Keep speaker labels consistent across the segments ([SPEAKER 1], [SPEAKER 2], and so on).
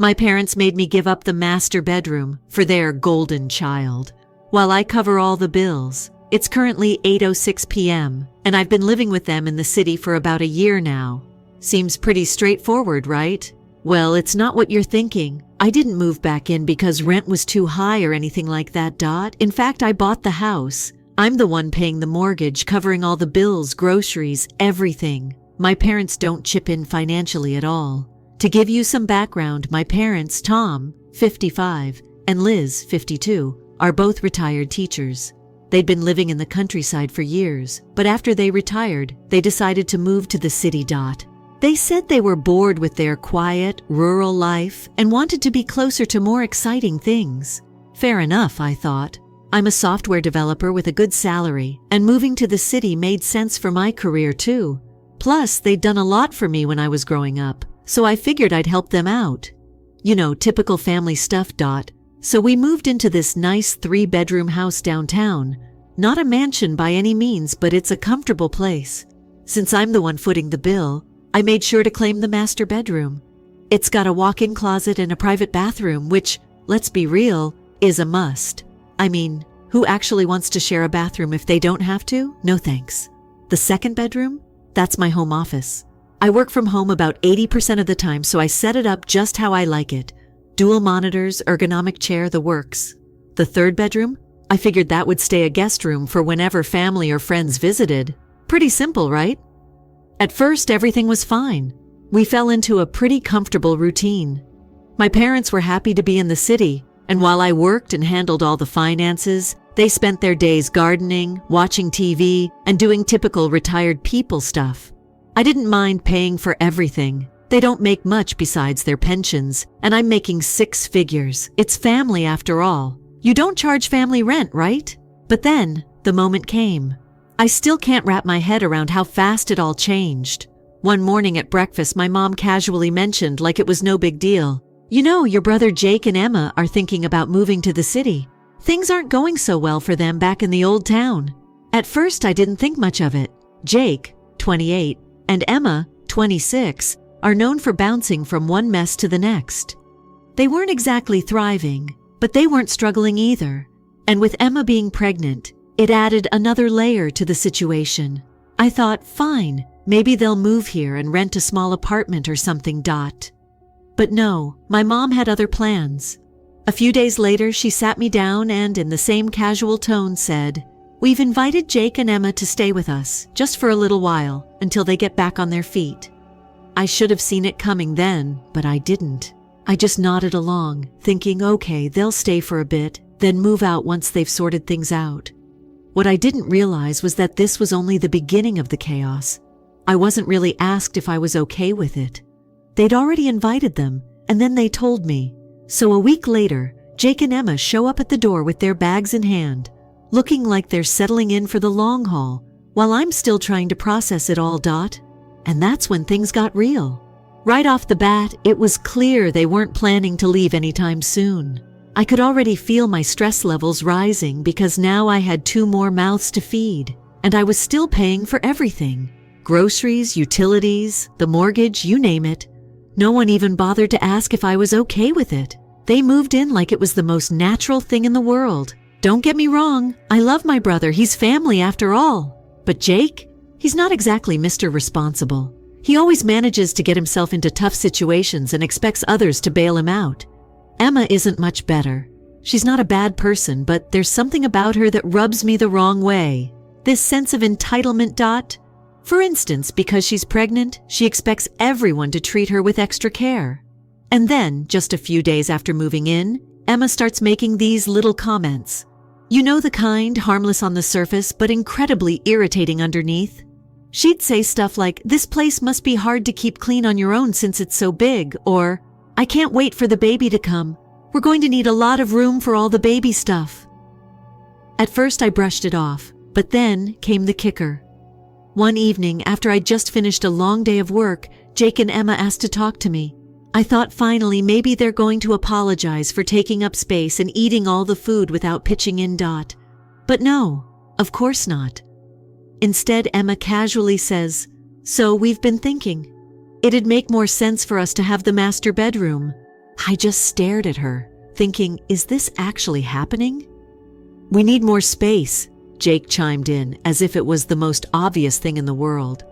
[SPEAKER 1] My parents made me give up the master bedroom for their golden child. While I cover all the bills, it's currently 8:06 p.m., and I've been living with them in the city for about a year now. Seems pretty straightforward, right? Well, it's not what you're thinking. I didn't move back in because rent was too high or anything like that, Dot. In fact, I bought the house. I'm the one paying the mortgage, covering all the bills, groceries, everything. My parents don't chip in financially at all. To give you some background, my parents, Tom, 55, and Liz, 52, are both retired teachers. They'd been living in the countryside for years, but after they retired, they decided to move to the city. They said they were bored with their quiet, rural life and wanted to be closer to more exciting things. Fair enough, I thought. I'm a software developer with a good salary, and moving to the city made sense for my career too. Plus, they'd done a lot for me when I was growing up, so I figured I'd help them out. You know, typical family stuff. So we moved into this nice 3-bedroom house downtown. Not a mansion by any means, but it's a comfortable place. Since I'm the one footing the bill, I made sure to claim the master bedroom. It's got a walk-in closet and a private bathroom, which, let's be real, is a must. I mean, who actually wants to share a bathroom if they don't have to? No thanks. The second bedroom? That's my home office. I work from home about 80% of the time, so I set it up just how I like it. Dual monitors, ergonomic chair, the works. The third bedroom? I figured that would stay a guest room for whenever family or friends visited. Pretty simple, right? At first, everything was fine. We fell into a pretty comfortable routine. My parents were happy to be in the city, and while I worked and handled all the finances, they spent their days gardening, watching TV, and doing typical retired people stuff. I didn't mind paying for everything. They don't make much besides their pensions, and I'm making 6 figures. It's family after all. You don't charge family rent, right? But then, the moment came. I still can't wrap my head around how fast it all changed. One morning at breakfast, my mom casually mentioned, like it was no big deal, "You know, your brother Jake and Emma are thinking about moving to the city. Things aren't going so well for them back in the old town." At first, I didn't think much of it. Jake, 28, and Emma, 26, are known for bouncing from one mess to the next. They weren't exactly thriving, but they weren't struggling either. And with Emma being pregnant, it added another layer to the situation. I thought, fine, maybe they'll move here and rent a small apartment or something. But no, my mom had other plans. A few days later, she sat me down and, in the same casual tone, said, "We've invited Jake and Emma to stay with us, just for a little while, until they get back on their feet." I should have seen it coming then, but I didn't. I just nodded along, thinking, okay, they'll stay for a bit, then move out once they've sorted things out. What I didn't realize was that this was only the beginning of the chaos. I wasn't really asked if I was okay with it. They'd already invited them, and then they told me. So a week later, Jake and Emma show up at the door with their bags in hand, looking like they're settling in for the long haul, while I'm still trying to process it all. And that's when things got real. Right off the bat, it was clear they weren't planning to leave anytime soon. I could already feel my stress levels rising because now I had 2 more mouths to feed, and I was still paying for everything. Groceries, utilities, the mortgage, you name it. No one even bothered to ask if I was okay with it. They moved in like it was the most natural thing in the world. Don't get me wrong, I love my brother, he's family after all. But Jake? He's not exactly Mr. Responsible. He always manages to get himself into tough situations and expects others to bail him out. Emma isn't much better. She's not a bad person, but there's something about her that rubs me the wrong way. This sense of entitlement. For instance, because she's pregnant, she expects everyone to treat her with extra care. And then, just a few days after moving in, Emma starts making these little comments. You know, the kind, harmless on the surface, but incredibly irritating underneath. She'd say stuff like, "This place must be hard to keep clean on your own since it's so big," or, "I can't wait for the baby to come. We're going to need a lot of room for all the baby stuff." At first I brushed it off, but then came the kicker. One evening, after I'd just finished a long day of work, Jake and Emma asked to talk to me. I thought finally maybe they're going to apologize for taking up space and eating all the food without pitching in. But no, of course not. Instead, Emma casually says, "So we've been thinking. It'd make more sense for us to have the master bedroom." I just stared at her, thinking, is this actually happening? "We need more space," Jake chimed in, as if it was the most obvious thing in the world.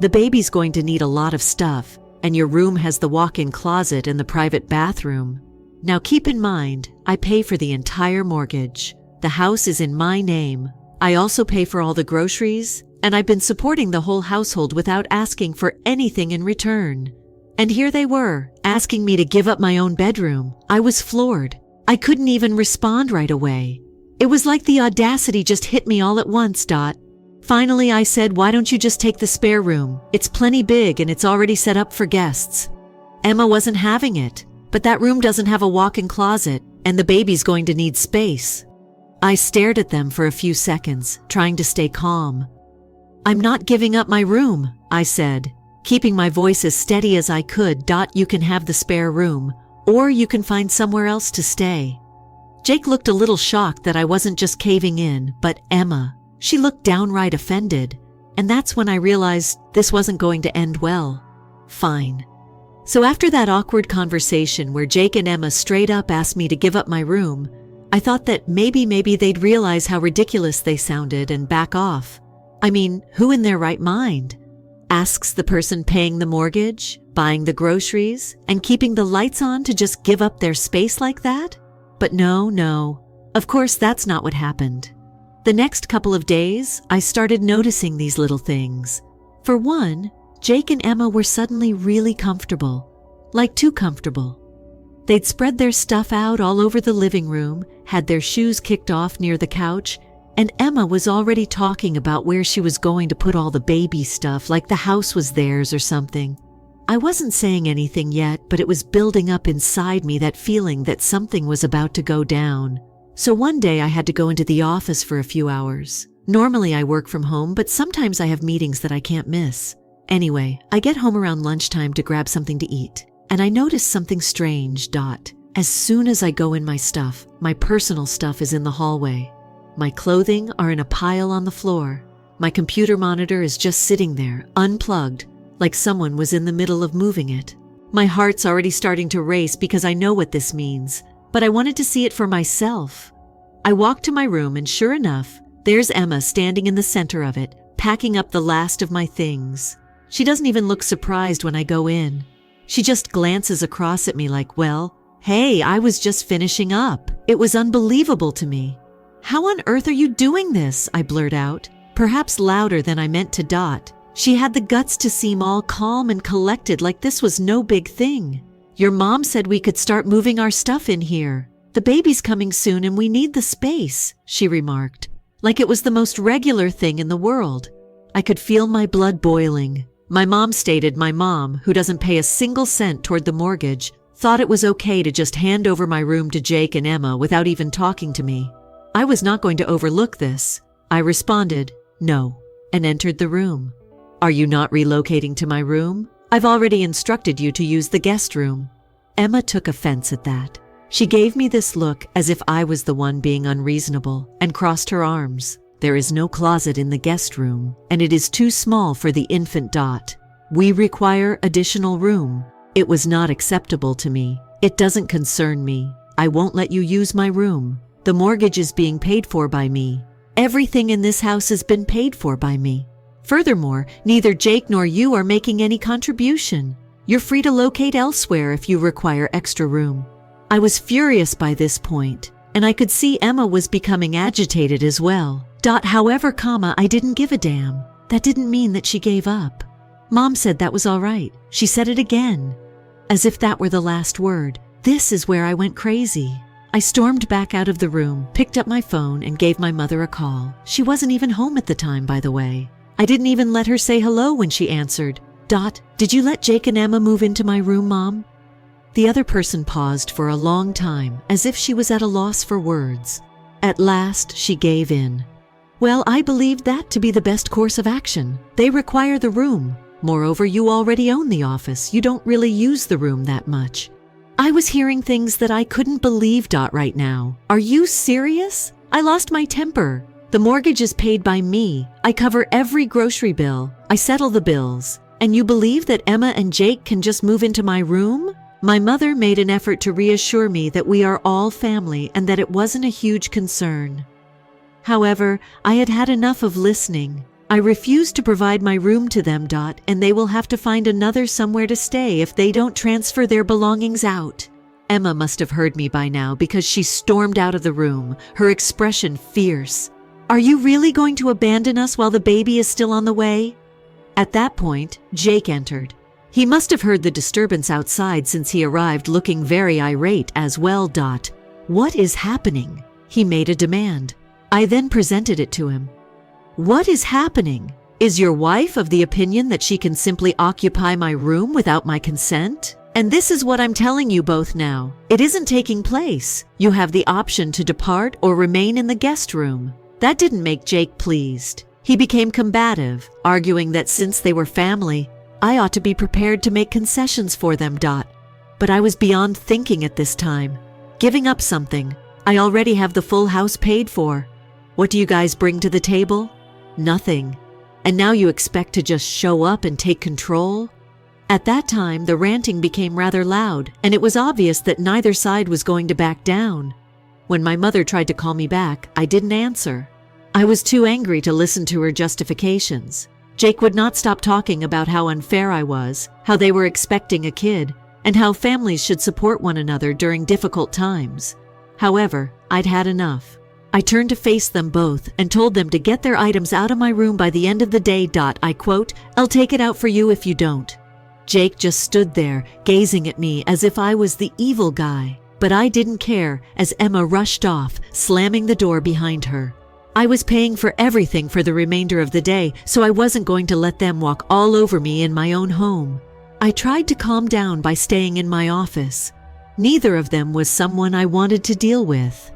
[SPEAKER 1] "The baby's going to need a lot of stuff, and your room has the walk-in closet and the private bathroom. Now keep in mind, I pay for the entire mortgage. The house is in my name. I also pay for all the groceries, and I've been supporting the whole household without asking for anything in return." And here they were, asking me to give up my own bedroom. I was floored. I couldn't even respond right away. It was like the audacity just hit me all at once. Finally, I said, "Why don't you just take the spare room? It's plenty big and it's already set up for guests." Emma wasn't having it, but that room doesn't have a walk-in closet, and the baby's going to need space. I stared at them for a few seconds, trying to stay calm. "I'm not giving up my room," I said, keeping my voice as steady as I could. "You can have the spare room, or you can find somewhere else to stay." Jake looked a little shocked that I wasn't just caving in, but Emma, she looked downright offended, and that's when I realized this wasn't going to end well. Fine. So after that awkward conversation where Jake and Emma straight up asked me to give up my room, I thought that maybe they'd realize how ridiculous they sounded and back off. I mean, who in their right mind asks the person paying the mortgage, buying the groceries, and keeping the lights on to just give up their space like that? But no, of course that's not what happened. The next couple of days, I started noticing these little things. For one, Jake and Emma were suddenly really comfortable, like too comfortable. They'd spread their stuff out all over the living room, had their shoes kicked off near the couch, and Emma was already talking about where she was going to put all the baby stuff, like the house was theirs or something. I wasn't saying anything yet, but it was building up inside me, that feeling that something was about to go down. So one day I had to go into the office for a few hours. Normally I work from home, but sometimes I have meetings that I can't miss. Anyway, I get home around lunchtime to grab something to eat, and I notice something strange. As soon as I go in my stuff, my personal stuff is in the hallway. My clothing are in a pile on the floor. My computer monitor is just sitting there, unplugged, like someone was in the middle of moving it. My heart's already starting to race because I know what this means, but I wanted to see it for myself. I walk to my room and sure enough, there's Emma standing in the center of it, packing up the last of my things. She doesn't even look surprised when I go in. She just glances across at me like, "Well, hey, I was just finishing up." It was unbelievable to me. "How on earth are you doing this?" I blurt out, perhaps louder than I meant to. She had the guts to seem all calm and collected, like this was no big thing. "Your mom said we could start moving our stuff in here. The baby's coming soon and we need the space," she remarked, like it was the most regular thing in the world. I could feel my blood boiling. My mom, who doesn't pay a single cent toward the mortgage, thought it was okay to just hand over my room to Jake and Emma without even talking to me. I was not going to overlook this. I responded, "No," and entered the room. "Are you not relocating to my room? I've already instructed you to use the guest room." Emma took offense at that. She gave me this look as if I was the one being unreasonable and crossed her arms. "There is no closet in the guest room, and it is too small for the infant. We require additional room." It was not acceptable to me. "It doesn't concern me. I won't let you use my room. The mortgage is being paid for by me. Everything in this house has been paid for by me. Furthermore, neither Jake nor you are making any contribution. You're free to locate elsewhere if you require extra room." I was furious by this point, and I could see Emma was becoming agitated as well. However, I didn't give a damn. That didn't mean that she gave up. Mom said that was all right. She said it again, as if that were the last word. This is where I went crazy. I stormed back out of the room, picked up my phone, and gave my mother a call. She wasn't even home at the time, by the way. I didn't even let her say hello when she answered. "Did you let Jake and Emma move into my room, Mom?" The other person paused for a long time, as if she was at a loss for words. At last, she gave in. "Well, I believed that to be the best course of action. They require the room. Moreover, you already own the office. You don't really use the room that much." I was hearing things that I couldn't believe. Right now. "Are you serious?" I lost my temper. "The mortgage is paid by me. I cover every grocery bill. I settle the bills. And you believe that Emma and Jake can just move into my room? My mother made an effort to reassure me that we are all family and that it wasn't a huge concern. However, I had had enough of listening. I refused to provide my room to them, and they will have to find another somewhere to stay if they don't transfer their belongings out. Emma must have heard me by now because she stormed out of the room, her expression fierce. Are you really going to abandon us while the baby is still on the way? At that point, Jake entered. He must have heard the disturbance outside since he arrived looking very irate as well. What is happening? He made a demand. I then presented it to him. What is happening? Is your wife of the opinion that she can simply occupy my room without my consent? And this is what I'm telling you both now. It isn't taking place. You have the option to depart or remain in the guest room. That didn't make Jake pleased. He became combative, arguing that since they were family, I ought to be prepared to make concessions for them. But I was beyond thinking at this time. Giving up something. I already have the full house paid for. What do you guys bring to the table? Nothing. And now you expect to just show up and take control? At that time, the ranting became rather loud, and it was obvious that neither side was going to back down. When my mother tried to call me back, I didn't answer. I was too angry to listen to her justifications. Jake would not stop talking about how unfair I was, how they were expecting a kid, and how families should support one another during difficult times. However, I'd had enough. I turned to face them both and told them to get their items out of my room by the end of the day. I quote, "I'll take it out for you if you don't." Jake just stood there, gazing at me as if I was the evil guy. But I didn't care as Emma rushed off, slamming the door behind her. I was paying for everything for the remainder of the day, so I wasn't going to let them walk all over me in my own home. I tried to calm down by staying in my office. Neither of them was someone I wanted to deal with.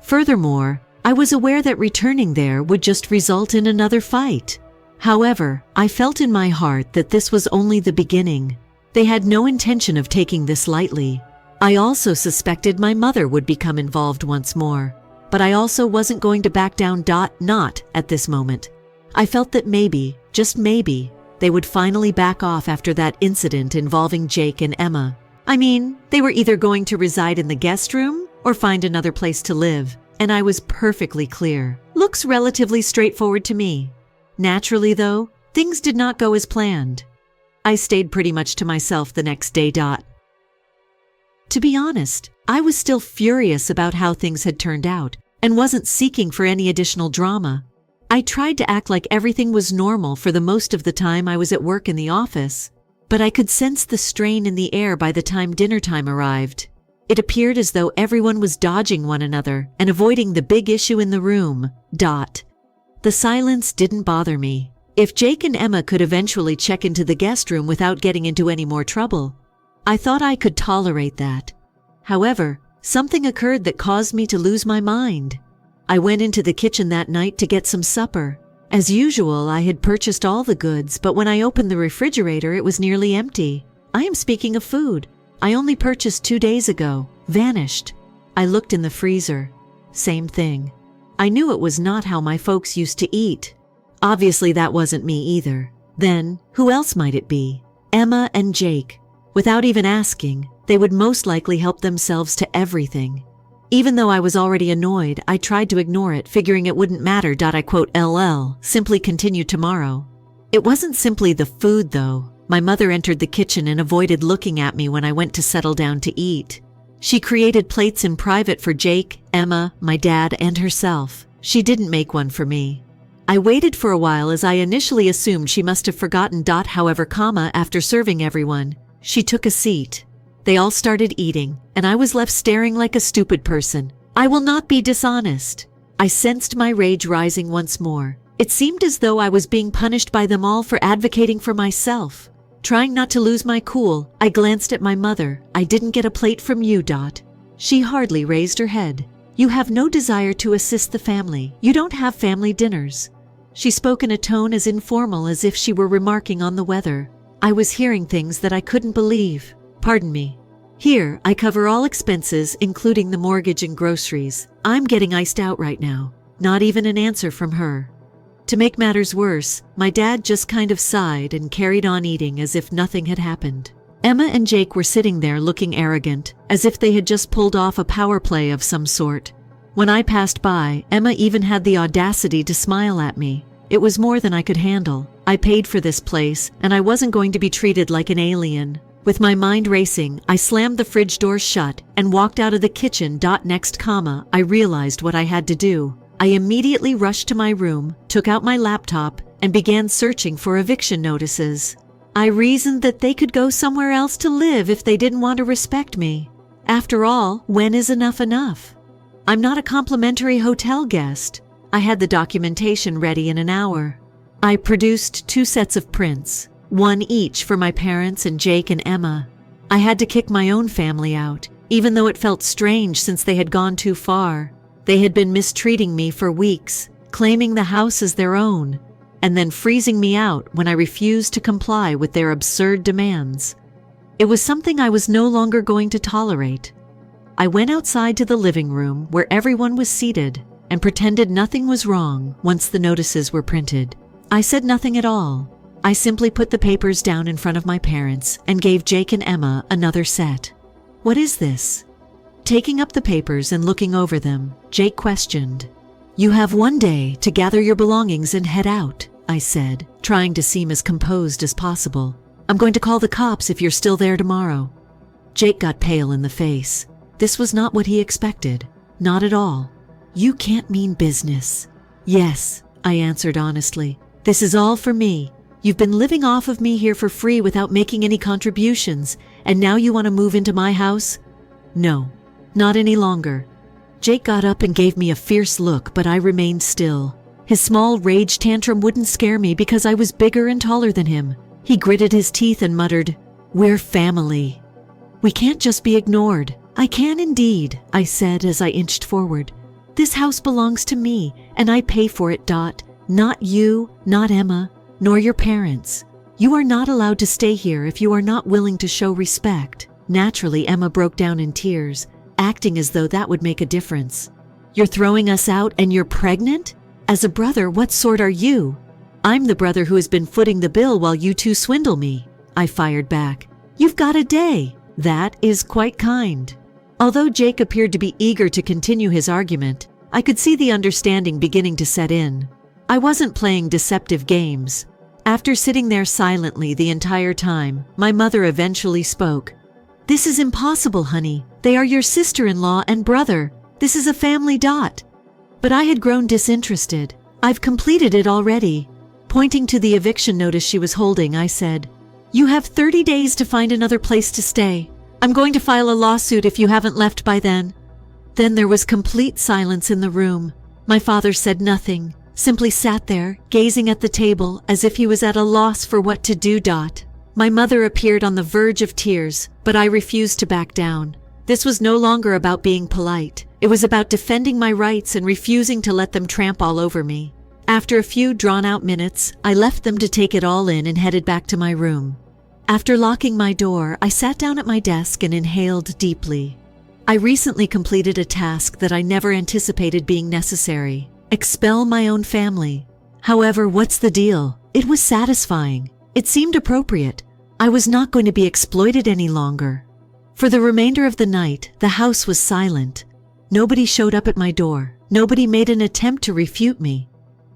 [SPEAKER 1] Furthermore, I was aware that returning there would just result in another fight. However, I felt in my heart that this was only the beginning. They had no intention of taking this lightly. I also suspected my mother would become involved once more, but I also wasn't going to back down. Not at this moment. I felt that maybe, just maybe, they would finally back off after that incident involving Jake and Emma. I mean, they were either going to reside in the guest room or find another place to live, and I was perfectly clear. Looks relatively straightforward to me. Naturally, though, things did not go as planned. I stayed pretty much to myself the next day. To be honest, I was still furious about how things had turned out and wasn't seeking for any additional drama. I tried to act like everything was normal for the most of the time I was at work in the office, but I could sense the strain in the air by the time dinner time arrived. It appeared as though everyone was dodging one another and avoiding the big issue in the room. The silence didn't bother me. If Jake and Emma could eventually check into the guest room without getting into any more trouble, I thought I could tolerate that. However, something occurred that caused me to lose my mind. I went into the kitchen that night to get some supper. As usual, I had purchased all the goods, but when I opened the refrigerator, it was nearly empty. I am speaking of food. I only purchased 2 days ago. Vanished. I looked in the freezer. Same thing. I knew it was not how my folks used to eat. Obviously, that wasn't me either. Then, who else might it be? Emma and Jake. Without even asking, they would most likely help themselves to everything. Even though I was already annoyed, I tried to ignore it, figuring it wouldn't matter. I quote, "LL, simply continue tomorrow." It wasn't simply the food, though. My mother entered the kitchen and avoided looking at me when I went to settle down to eat. She created plates in private for Jake, Emma, my dad, and herself. She didn't make one for me. I waited for a while as I initially assumed she must have forgotten. However, after serving everyone, she took a seat. They all started eating, and I was left staring like a stupid person. I will not be dishonest. I sensed my rage rising once more. It seemed as though I was being punished by them all for advocating for myself. Trying not to lose my cool, I glanced at my mother. "I didn't get a plate from you, She hardly raised her head. "You have no desire to assist the family. You don't have family dinners." She spoke in a tone as informal as if she were remarking on the weather. I was hearing things that I couldn't believe. "Pardon me. Here, I cover all expenses, including the mortgage and groceries. I'm getting iced out right now." Not even an answer from her. To make matters worse, my dad just kind of sighed and carried on eating as if nothing had happened. Emma and Jake were sitting there looking arrogant, as if they had just pulled off a power play of some sort. When I passed by, Emma even had the audacity to smile at me. It was more than I could handle. I paid for this place, and I wasn't going to be treated like an alien. With my mind racing, I slammed the fridge door shut and walked out of the kitchen. Next, I realized what I had to do. I immediately rushed to my room, took out my laptop, and began searching for eviction notices. I reasoned that they could go somewhere else to live if they didn't want to respect me. After all, when is enough enough? I'm not a complimentary hotel guest. I had the documentation ready in an hour. I produced 2 sets of prints, one each for my parents and Jake and Emma. I had to kick my own family out, even though it felt strange since they had gone too far. They had been mistreating me for weeks, claiming the house as their own, and then freezing me out when I refused to comply with their absurd demands. It was something I was no longer going to tolerate. I went outside to the living room where everyone was seated and pretended nothing was wrong once the notices were printed. I said nothing at all. I simply put the papers down in front of my parents and gave Jake and Emma another set. "What is this?" Taking up the papers and looking over them, Jake questioned. "You have 1 day to gather your belongings and head out," I said, trying to seem as composed as possible. "I'm going to call the cops if you're still there tomorrow." Jake got pale in the face. This was not what he expected. Not at all. "You can't mean business." "Yes," I answered honestly. "This is all for me. You've been living off of me here for free without making any contributions, and now you want to move into my house?" "No, not any longer." Jake got up and gave me a fierce look, but I remained still. His small rage tantrum wouldn't scare me because I was bigger and taller than him. He gritted his teeth and muttered, "We're family. We can't just be ignored." "I can indeed," I said as I inched forward. "This house belongs to me, and I pay for it. Not you, not Emma, nor your parents. You are not allowed to stay here if you are not willing to show respect." Naturally, Emma broke down in tears, acting as though that would make a difference. "You're throwing us out and you're pregnant? As a brother, what sort are you?" "I'm the brother who has been footing the bill while you two swindle me," I fired back. "You've got a day." "That is quite kind." Although Jake appeared to be eager to continue his argument, I could see the understanding beginning to set in. I wasn't playing deceptive games. After sitting there silently the entire time, my mother eventually spoke. "This is impossible, honey. They are your sister-in-law and brother. This is a family. But I had grown disinterested. "I've completed it already." Pointing to the eviction notice she was holding, I said, "You have 30 days to find another place to stay. I'm going to file a lawsuit if you haven't left by then." Then there was complete silence in the room. My father said nothing, simply sat there, gazing at the table as if he was at a loss for what to do. My mother appeared on the verge of tears, but I refused to back down. This was no longer about being polite. It was about defending my rights and refusing to let them tramp all over me. After a few drawn-out minutes, I left them to take it all in and headed back to my room. After locking my door, I sat down at my desk and inhaled deeply. I recently completed a task that I never anticipated being necessary: expel my own family. However, what's the deal? It was satisfying. It seemed appropriate. I was not going to be exploited any longer. For the remainder of the night, the house was silent. Nobody showed up at my door. Nobody made an attempt to refute me.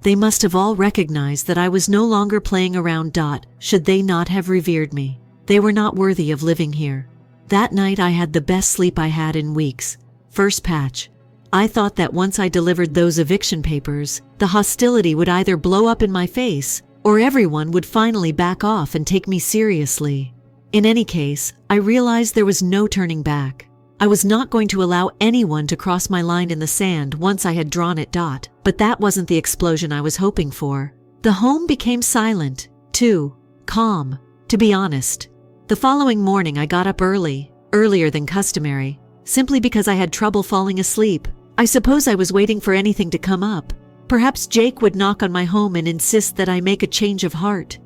[SPEAKER 1] They must have all recognized that I was no longer playing around. Should they not have revered me? They were not worthy of living here. That night I had the best sleep I had in weeks. First patch. I thought that once I delivered those eviction papers, the hostility would either blow up in my face, or everyone would finally back off and take me seriously. In any case, I realized there was no turning back. I was not going to allow anyone to cross my line in the sand once I had drawn it. But that wasn't the explosion I was hoping for. The home became silent, too, calm, to be honest. The following morning I got up early, earlier than customary, simply because I had trouble falling asleep. I suppose I was waiting for anything to come up. Perhaps Jake would knock on my home and insist that I make a change of heart.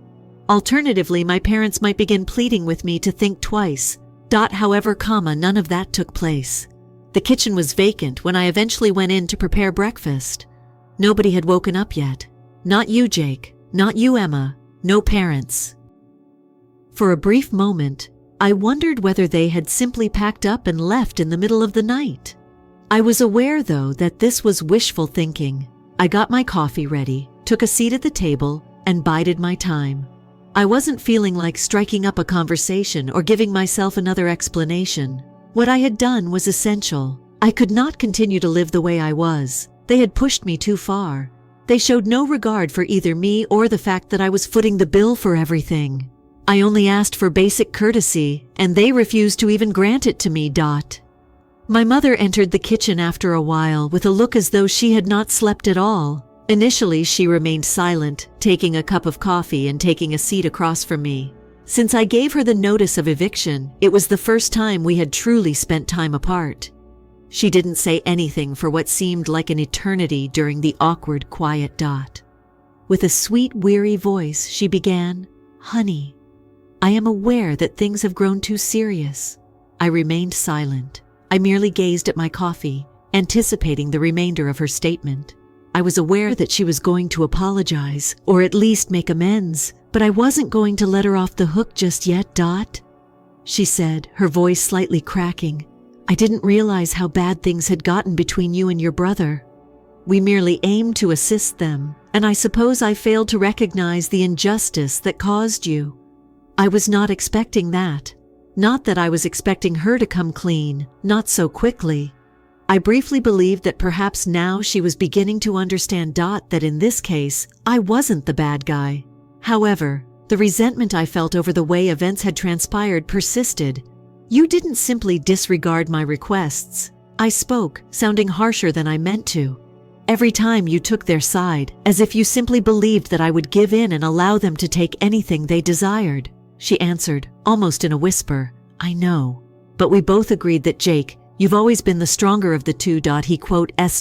[SPEAKER 1] Alternatively, my parents might begin pleading with me to think twice. However, none of that took place. The kitchen was vacant when I eventually went in to prepare breakfast. Nobody had woken up yet. Not you, Jake. Not you, Emma. No parents. For a brief moment, I wondered whether they had simply packed up and left in the middle of the night. I was aware, though, that this was wishful thinking. I got my coffee ready, took a seat at the table, and bided my time. I wasn't feeling like striking up a conversation or giving myself another explanation. What I had done was essential. I could not continue to live the way I was. They had pushed me too far. They showed no regard for either me or the fact that I was footing the bill for everything. I only asked for basic courtesy, and they refused to even grant it to me. My mother entered the kitchen after a while with a look as though she had not slept at all. Initially, she remained silent, taking a cup of coffee and taking a seat across from me. Since I gave her the notice of eviction, it was the first time we had truly spent time apart. She didn't say anything for what seemed like an eternity during the awkward, quiet. With a sweet, weary voice, she began, "Honey, I am aware that things have grown too serious." I remained silent. I merely gazed at my coffee, anticipating the remainder of her statement. I was aware that she was going to apologize, or at least make amends, but I wasn't going to let her off the hook just yet. She said, her voice slightly cracking, "I didn't realize how bad things had gotten between you and your brother. We merely aimed to assist them, and I suppose I failed to recognize the injustice that caused you. I was not expecting that. Not that I was expecting her to come clean, not so quickly. I briefly believed that perhaps now she was beginning to understand that in this case, I wasn't the bad guy. However, the resentment I felt over the way events had transpired persisted. You didn't simply disregard my requests. I spoke, sounding harsher than I meant to. Every time you took their side, as if you simply believed that I would give in and allow them to take anything they desired." She answered, almost in a whisper, "I know. But we both agreed that Jake, you've always been the stronger of the two. He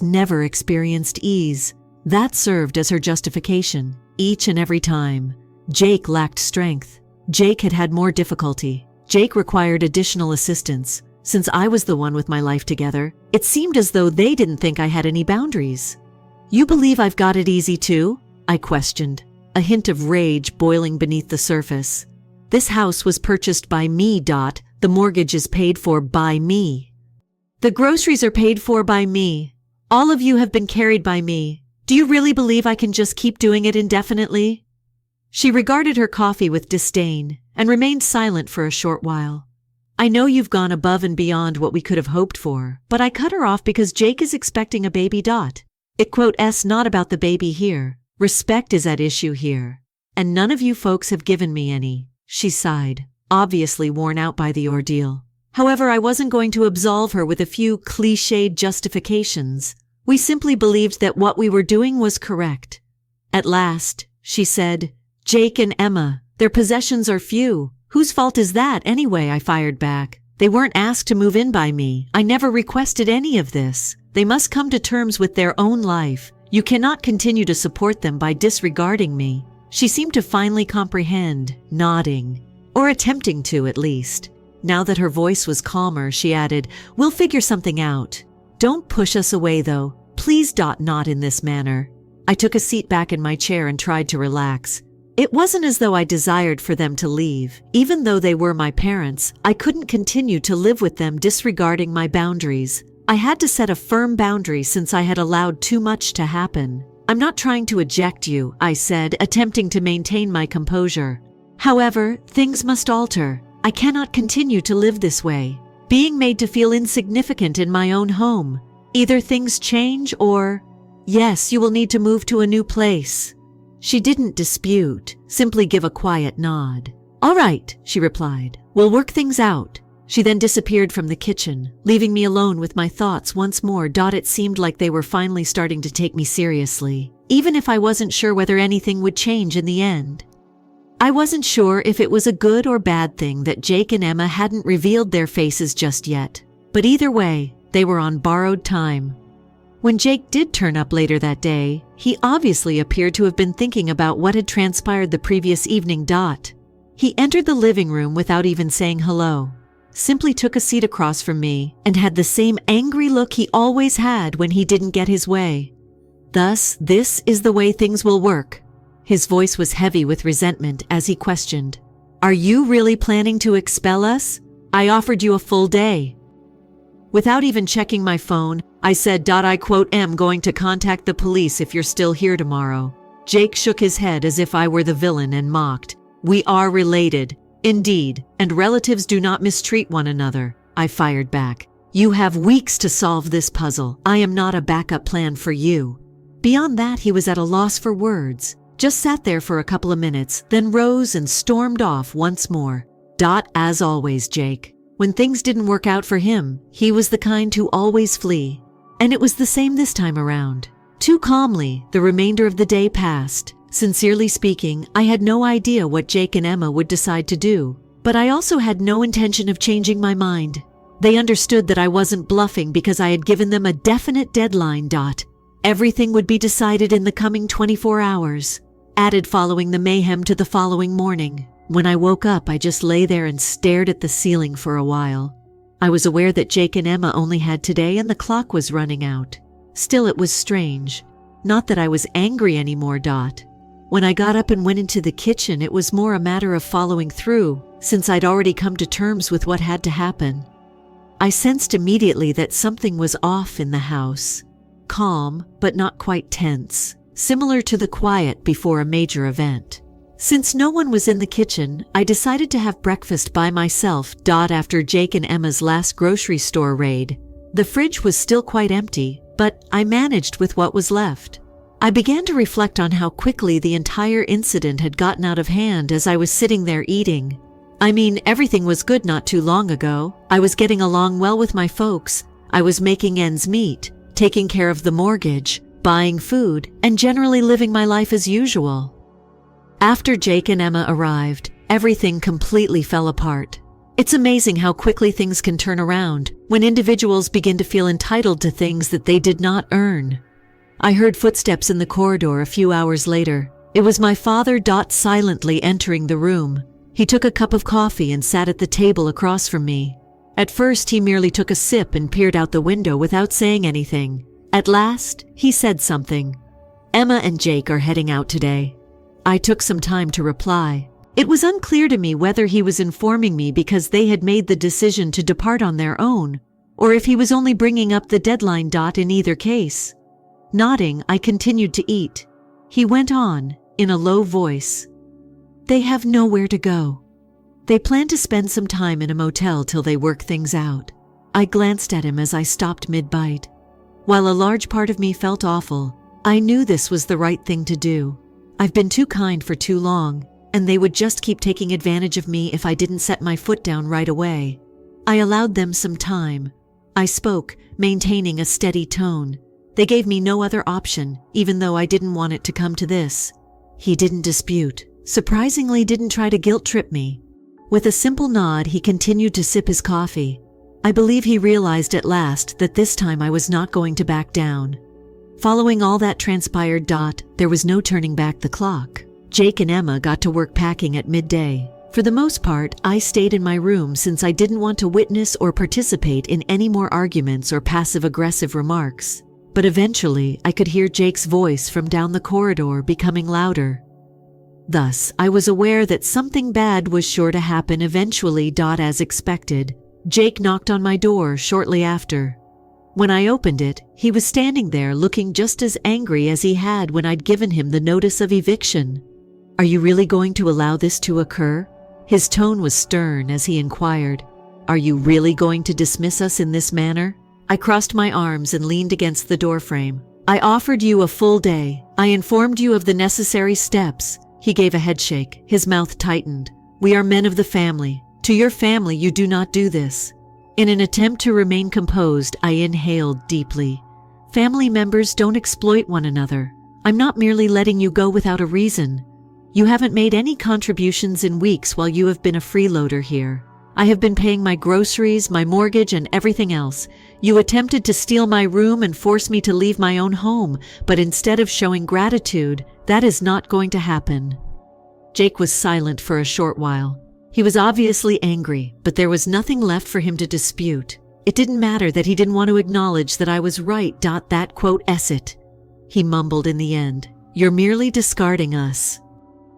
[SPEAKER 1] never experienced ease. That served as her justification, each and every time. Jake lacked strength. Jake had had more difficulty. Jake required additional assistance. Since I was the one with my life together, it seemed as though they didn't think I had any boundaries." "You believe I've got it easy too?" I questioned, a hint of rage boiling beneath the surface. "This house was purchased by me. The mortgage is paid for by me. The groceries are paid for by me. All of you have been carried by me. Do you really believe I can just keep doing it indefinitely?" She regarded her coffee with disdain and remained silent for a short while. "I know you've gone above and beyond what we could have hoped for, but I cut her off because Jake is expecting a baby. It's not about the baby here. Respect is at issue here. And none of you folks have given me any." She sighed, obviously worn out by the ordeal. However, I wasn't going to absolve her with a few cliched justifications. We simply believed that what we were doing was correct. At last, she said, "Jake and Emma, their possessions are few. Whose fault is that anyway?" I fired back. "They weren't asked to move in by me. I never requested any of this. They must come to terms with their own life. You cannot continue to support them by disregarding me." She seemed to finally comprehend, nodding, or attempting to at least. Now that her voice was calmer, she added, "We'll figure something out. Don't push us away though. Please. Not in this manner." I took a seat back in my chair and tried to relax. It wasn't as though I desired for them to leave. Even though they were my parents, I couldn't continue to live with them disregarding my boundaries. I had to set a firm boundary since I had allowed too much to happen. "I'm not trying to eject you," I said, attempting to maintain my composure. "However, things must alter. I cannot continue to live this way, being made to feel insignificant in my own home. Either things change or, yes, you will need to move to a new place." She didn't dispute, simply give a quiet nod. "All right," she replied. "We'll work things out." She then disappeared from the kitchen, leaving me alone with my thoughts once more. It seemed like they were finally starting to take me seriously, even if I wasn't sure whether anything would change in the end. I wasn't sure if it was a good or bad thing that Jake and Emma hadn't revealed their faces just yet, but either way, they were on borrowed time. When Jake did turn up later that day, he obviously appeared to have been thinking about what had transpired the previous evening. He entered the living room without even saying hello, simply took a seat across from me, and had the same angry look he always had when he didn't get his way. "Thus, this is the way things will work." His voice was heavy with resentment as he questioned, Are you really planning to expel us? I offered you a full day. Without even checking my phone, I said, I quote, am going to contact the police if you're still here tomorrow. Jake shook his head as if I were the villain and mocked. We are related. Indeed, and relatives do not mistreat one another. I fired back. You have weeks to solve this puzzle. I am not a backup plan for you. Beyond that, he was at a loss for words. Just sat there for a couple of minutes, then rose and stormed off once more. As always, Jake. When things didn't work out for him, he was the kind to always flee. And it was the same this time around. Too calmly, the remainder of the day passed. Sincerely speaking, I had no idea what Jake and Emma would decide to do. But I also had no intention of changing my mind. They understood that I wasn't bluffing because I had given them a definite deadline. Everything would be decided in the coming 24 hours. Added following the mayhem to the following morning. When I woke up, I just lay there and stared at the ceiling for a while. I was aware that Jake and Emma only had today and the clock was running out. Still, it was strange. Not that I was angry anymore. When I got up and went into the kitchen, it was more a matter of following through, since I'd already come to terms with what had to happen. I sensed immediately that something was off in the house. Calm, but not quite tense, similar to the quiet before a major event. Since no one was in the kitchen, I decided to have breakfast by myself. After Jake and Emma's last grocery store raid, the fridge was still quite empty, but I managed with what was left. I began to reflect on how quickly the entire incident had gotten out of hand as I was sitting there eating. I mean, everything was good not too long ago. I was getting along well with my folks. I was making ends meet, taking care of the mortgage, buying food, and generally living my life as usual. After Jake and Emma arrived, everything completely fell apart. It's amazing how quickly things can turn around when individuals begin to feel entitled to things that they did not earn. I heard footsteps in the corridor a few hours later. It was my father. Silently entering the room. He took a cup of coffee and sat at the table across from me. At first, he merely took a sip and peered out the window without saying anything. At last, he said something. Emma and Jake are heading out today. I took some time to reply. It was unclear to me whether he was informing me because they had made the decision to depart on their own, or if he was only bringing up the deadline. In either case. Nodding, I continued to eat. He went on, in a low voice. They have nowhere to go. They plan to spend some time in a motel till they work things out. I glanced at him as I stopped mid-bite. While a large part of me felt awful, I knew this was the right thing to do. I've been too kind for too long, and they would just keep taking advantage of me if I didn't set my foot down right away. I allowed them some time. I spoke, maintaining a steady tone. They gave me no other option, even though I didn't want it to come to this. He didn't dispute. Surprisingly, didn't try to guilt-trip me. With a simple nod, he continued to sip his coffee. I believe he realized at last that this time I was not going to back down. Following all that transpired, there was no turning back the clock. Jake and Emma got to work packing at midday. For the most part, I stayed in my room since I didn't want to witness or participate in any more arguments or passive-aggressive remarks. But eventually, I could hear Jake's voice from down the corridor becoming louder. Thus, I was aware that something bad was sure to happen eventually. As expected, Jake knocked on my door shortly after. When I opened it, he was standing there looking just as angry as he had when I'd given him the notice of eviction. Are you really going to allow this to occur? His tone was stern as he inquired. Are you really going to dismiss us in this manner? I crossed my arms and leaned against the doorframe. I offered you a full day. I informed you of the necessary steps. He gave a headshake. His mouth tightened. We are men of the family. To your family, you do not do this. In an attempt to remain composed, I inhaled deeply. Family members don't exploit one another. I'm not merely letting you go without a reason. You haven't made any contributions in weeks while you have been a freeloader here. I have been paying my groceries, my mortgage, and everything else. You attempted to steal my room and force me to leave my own home, but instead of showing gratitude, that is not going to happen. Jake was silent for a short while. He was obviously angry, but there was nothing left for him to dispute. It didn't matter that he didn't want to acknowledge that I was right. That quote, it. He mumbled in the end. You're merely discarding us.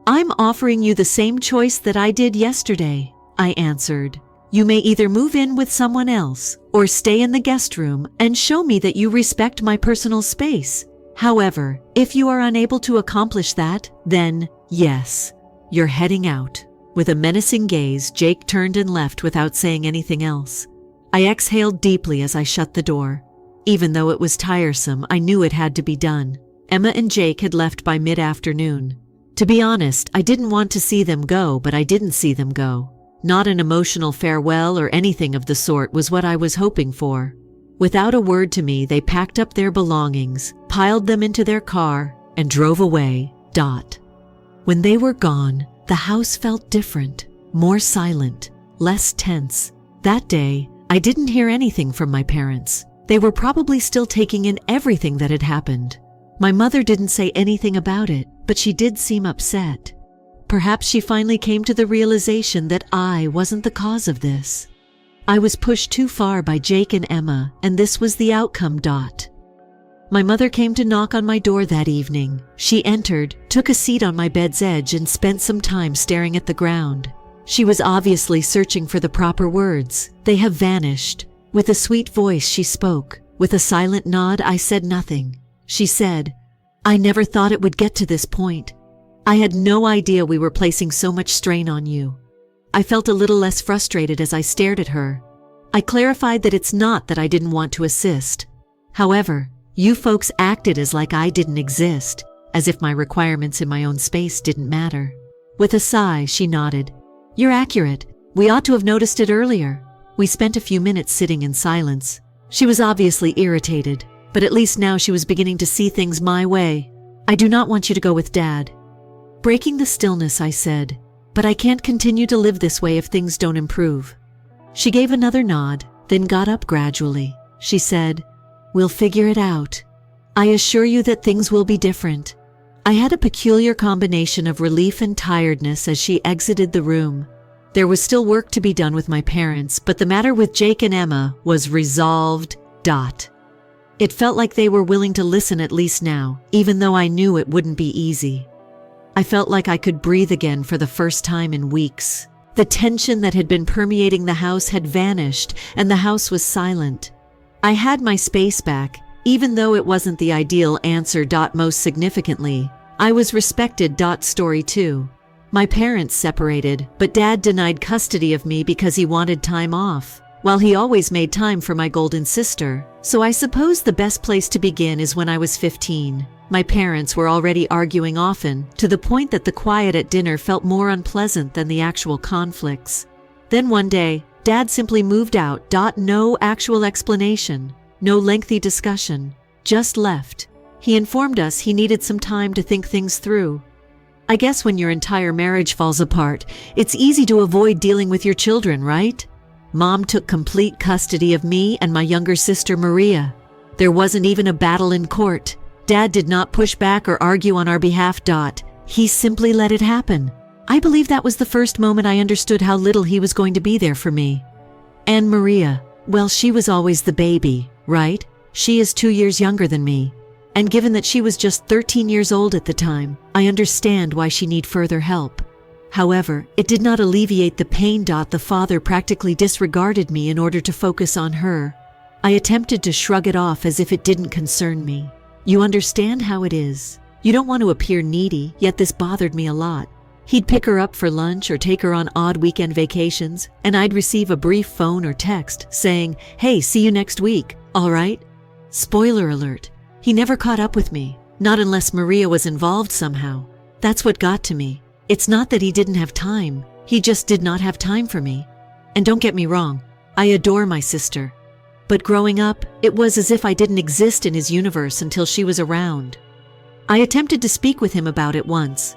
[SPEAKER 1] "I'm offering you the same choice that I did yesterday," I answered. "You may either move in with someone else or stay in the guest room and show me that you respect my personal space. However, if you are unable to accomplish that, then yes, you're heading out." With a menacing gaze, Jake turned and left without saying anything else. I exhaled deeply as I shut the door. Even though it was tiresome, I knew it had to be done. Emma and Jake had left by mid-afternoon. To be honest, I didn't want to see them go, but I didn't see them go. Not an emotional farewell or anything of the sort was what I was hoping for. Without a word to me, they packed up their belongings, piled them into their car, and drove away. When they were gone, the house felt different, more silent, less tense. That day, I didn't hear anything from my parents. They were probably still taking in everything that had happened. My mother didn't say anything about it, but she did seem upset. Perhaps she finally came to the realization that I wasn't the cause of this. I was pushed too far by Jake and Emma, and this was the outcome. My mother came to knock on my door that evening. She entered, took a seat on my bed's edge, and spent some time staring at the ground. She was obviously searching for the proper words. "They have vanished." With a sweet voice she spoke. With a silent nod, I said nothing. She said, "I never thought it would get to this point. I had no idea we were placing so much strain on you." I felt a little less frustrated as I stared at her. I clarified that it's not that I didn't want to assist. However, you folks acted as like I didn't exist, as if my requirements in my own space didn't matter. With a sigh, she nodded. "You're accurate. We ought to have noticed it earlier." We spent a few minutes sitting in silence. She was obviously irritated, but at least now she was beginning to see things my way. "I do not want you to go with Dad." Breaking the stillness, I said, "But I can't continue to live this way if things don't improve." She gave another nod, then got up gradually. She said, "We'll figure it out. I assure you that things will be different." I had a peculiar combination of relief and tiredness as she exited the room. There was still work to be done with my parents, but the matter with Jake and Emma was resolved. It felt like they were willing to listen at least now, even though I knew it wouldn't be easy. I felt like I could breathe again for the first time in weeks. The tension that had been permeating the house had vanished, and the house was silent. I had my space back, even though it wasn't the ideal answer. Most significantly, I was respected. Story 2. My parents separated, but Dad denied custody of me because he wanted time off, while he always made time for my golden sister. So I suppose the best place to begin is when I was 15. My parents were already arguing often, to the point that the quiet at dinner felt more unpleasant than the actual conflicts. Then one day, Dad simply moved out. No actual explanation, no lengthy discussion, just left. He informed us he needed some time to think things through. I guess when your entire marriage falls apart, it's easy to avoid dealing with your children, right? Mom took complete custody of me and my younger sister Maria. There wasn't even a battle in court. Dad did not push back or argue on our behalf. He simply let it happen. I believe that was the first moment I understood how little he was going to be there for me. And Maria, well, she was always the baby, right? She is 2 years younger than me. And given that she was just 13 years old at the time, I understand why she needed further help. However, it did not alleviate the pain. The father practically disregarded me in order to focus on her. I attempted to shrug it off as if it didn't concern me. You understand how it is. You don't want to appear needy, yet this bothered me a lot. He'd pick her up for lunch or take her on odd weekend vacations, and I'd receive a brief phone or text saying, "Hey, see you next week, all right?" Spoiler alert, he never caught up with me, not unless Maria was involved somehow. That's what got to me. It's not that he didn't have time, he just did not have time for me. And don't get me wrong, I adore my sister. But growing up, it was as if I didn't exist in his universe until she was around. I attempted to speak with him about it once.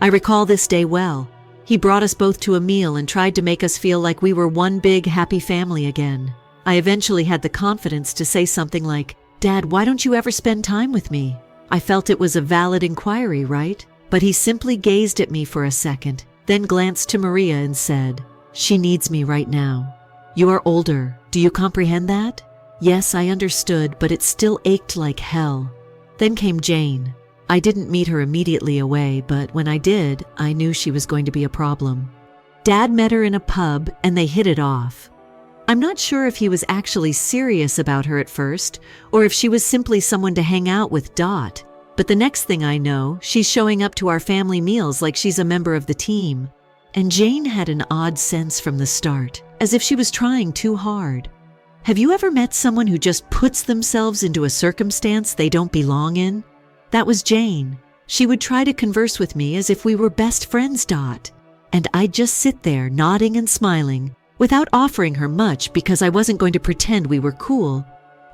[SPEAKER 1] I recall this day well. He brought us both to a meal and tried to make us feel like we were one big happy family again. I eventually had the confidence to say something like, "Dad, why don't you ever spend time with me?" I felt it was a valid inquiry, right? But he simply gazed at me for a second, then glanced to Maria and said, "She needs me right now. You are older. Do you comprehend that?" Yes, I understood, but it still ached like hell. Then came Jane. I didn't meet her immediately away, but when I did, I knew she was going to be a problem. Dad met her in a pub and they hit it off. I'm not sure if he was actually serious about her at first, or if she was simply someone to hang out with. But the next thing I know, she's showing up to our family meals like she's a member of the team. And Jane had an odd sense from the start, as if she was trying too hard. Have you ever met someone who just puts themselves into a circumstance they don't belong in? That was Jane. She would try to converse with me as if we were best friends. And I'd just sit there nodding and smiling, without offering her much because I wasn't going to pretend we were cool,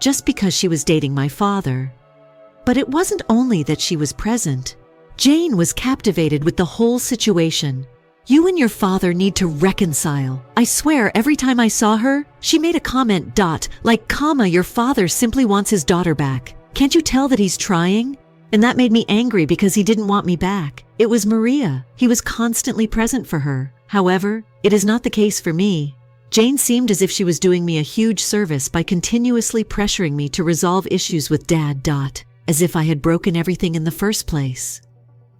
[SPEAKER 1] just because she was dating my father. But it wasn't only that she was present. Jane was captivated with the whole situation. You and your father need to reconcile. I swear, every time I saw her, she made a comment, like, your father simply wants his daughter back. Can't you tell that he's trying? And that made me angry because he didn't want me back. It was Maria. He was constantly present for her. However, it is not the case for me. Jane seemed as if she was doing me a huge service by continuously pressuring me to resolve issues with Dad, as if I had broken everything in the first place.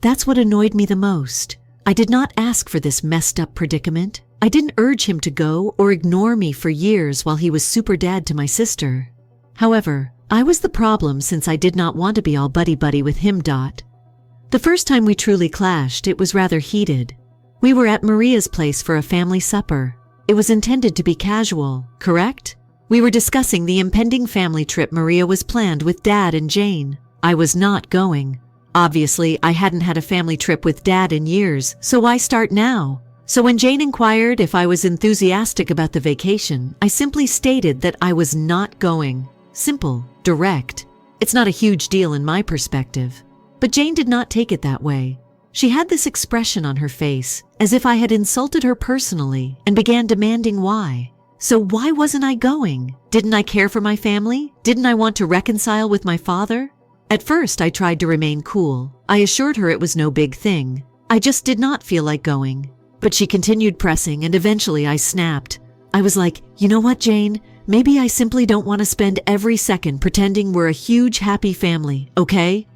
[SPEAKER 1] That's what annoyed me the most. I did not ask for this messed up predicament. I didn't urge him to go or ignore me for years while he was super dad to my sister. However, I was the problem since I did not want to be all buddy-buddy with him. The first time we truly clashed, it was rather heated. We were at Maria's place for a family supper. It was intended to be casual, correct? We were discussing the impending family trip Maria was planned with Dad and Jane. I was not going. Obviously, I hadn't had a family trip with Dad in years, so why start now? So when Jane inquired if I was enthusiastic about the vacation, I simply stated that I was not going. Simple, direct. It's not a huge deal in my perspective. But Jane did not take it that way. She had this expression on her face, as if I had insulted her personally, and began demanding why. So why wasn't I going? Didn't I care for my family? Didn't I want to reconcile with my father? At first, I tried to remain cool. I assured her it was no big thing. I just did not feel like going. But she continued pressing, and eventually I snapped. I was like, you know what, Jane? Maybe I simply don't want to spend every second pretending we're a huge, happy family, okay?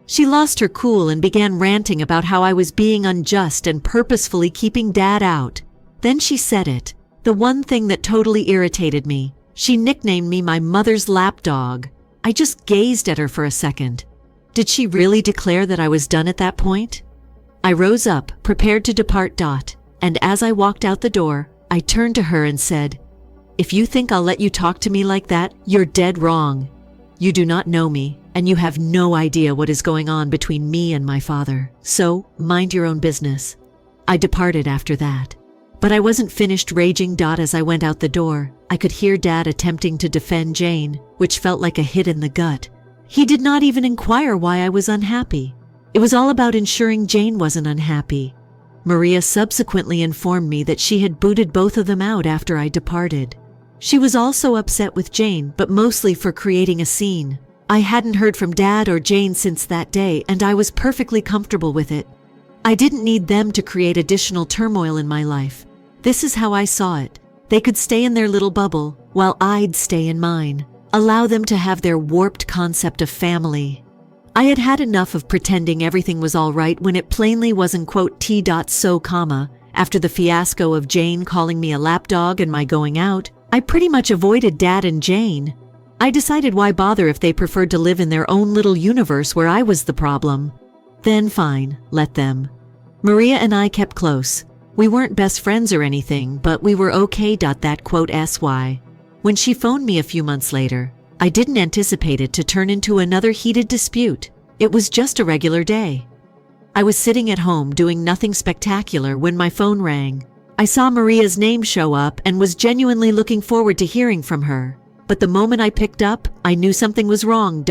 [SPEAKER 1] She lost her cool and began ranting about how I was being unjust and purposefully keeping Dad out. Then she said it. The one thing that totally irritated me. She nicknamed me my mother's lapdog. I just gazed at her for a second. Did she really declare that I was done at that point? I rose up, prepared to depart. And as I walked out the door, I turned to her and said, "If you think I'll let you talk to me like that, you're dead wrong. You do not know me, and you have no idea what is going on between me and my father. So, mind your own business." I departed after that. But I wasn't finished raging. As I went out the door, I could hear Dad attempting to defend Jane, which felt like a hit in the gut. He did not even inquire why I was unhappy. It was all about ensuring Jane wasn't unhappy. Maria subsequently informed me that she had booted both of them out after I departed. She was also upset with Jane, but mostly for creating a scene. I hadn't heard from Dad or Jane since that day, and I was perfectly comfortable with it. I didn't need them to create additional turmoil in my life. This is how I saw it. They could stay in their little bubble, while I'd stay in mine. Allow them to have their warped concept of family. I had had enough of pretending everything was all right when it plainly wasn't after the fiasco of Jane calling me a lapdog and my going out. I pretty much avoided Dad and Jane. I decided why bother if they preferred to live in their own little universe where I was the problem. Then fine, let them. Maria and I kept close. We weren't best friends or anything, but we were okay. Sy. When she phoned me a few months later, I didn't anticipate it to turn into another heated dispute. It was just a regular day. I was sitting at home doing nothing spectacular when my phone rang. I saw Maria's name show up and was genuinely looking forward to hearing from her. But the moment I picked up, I knew something was wrong.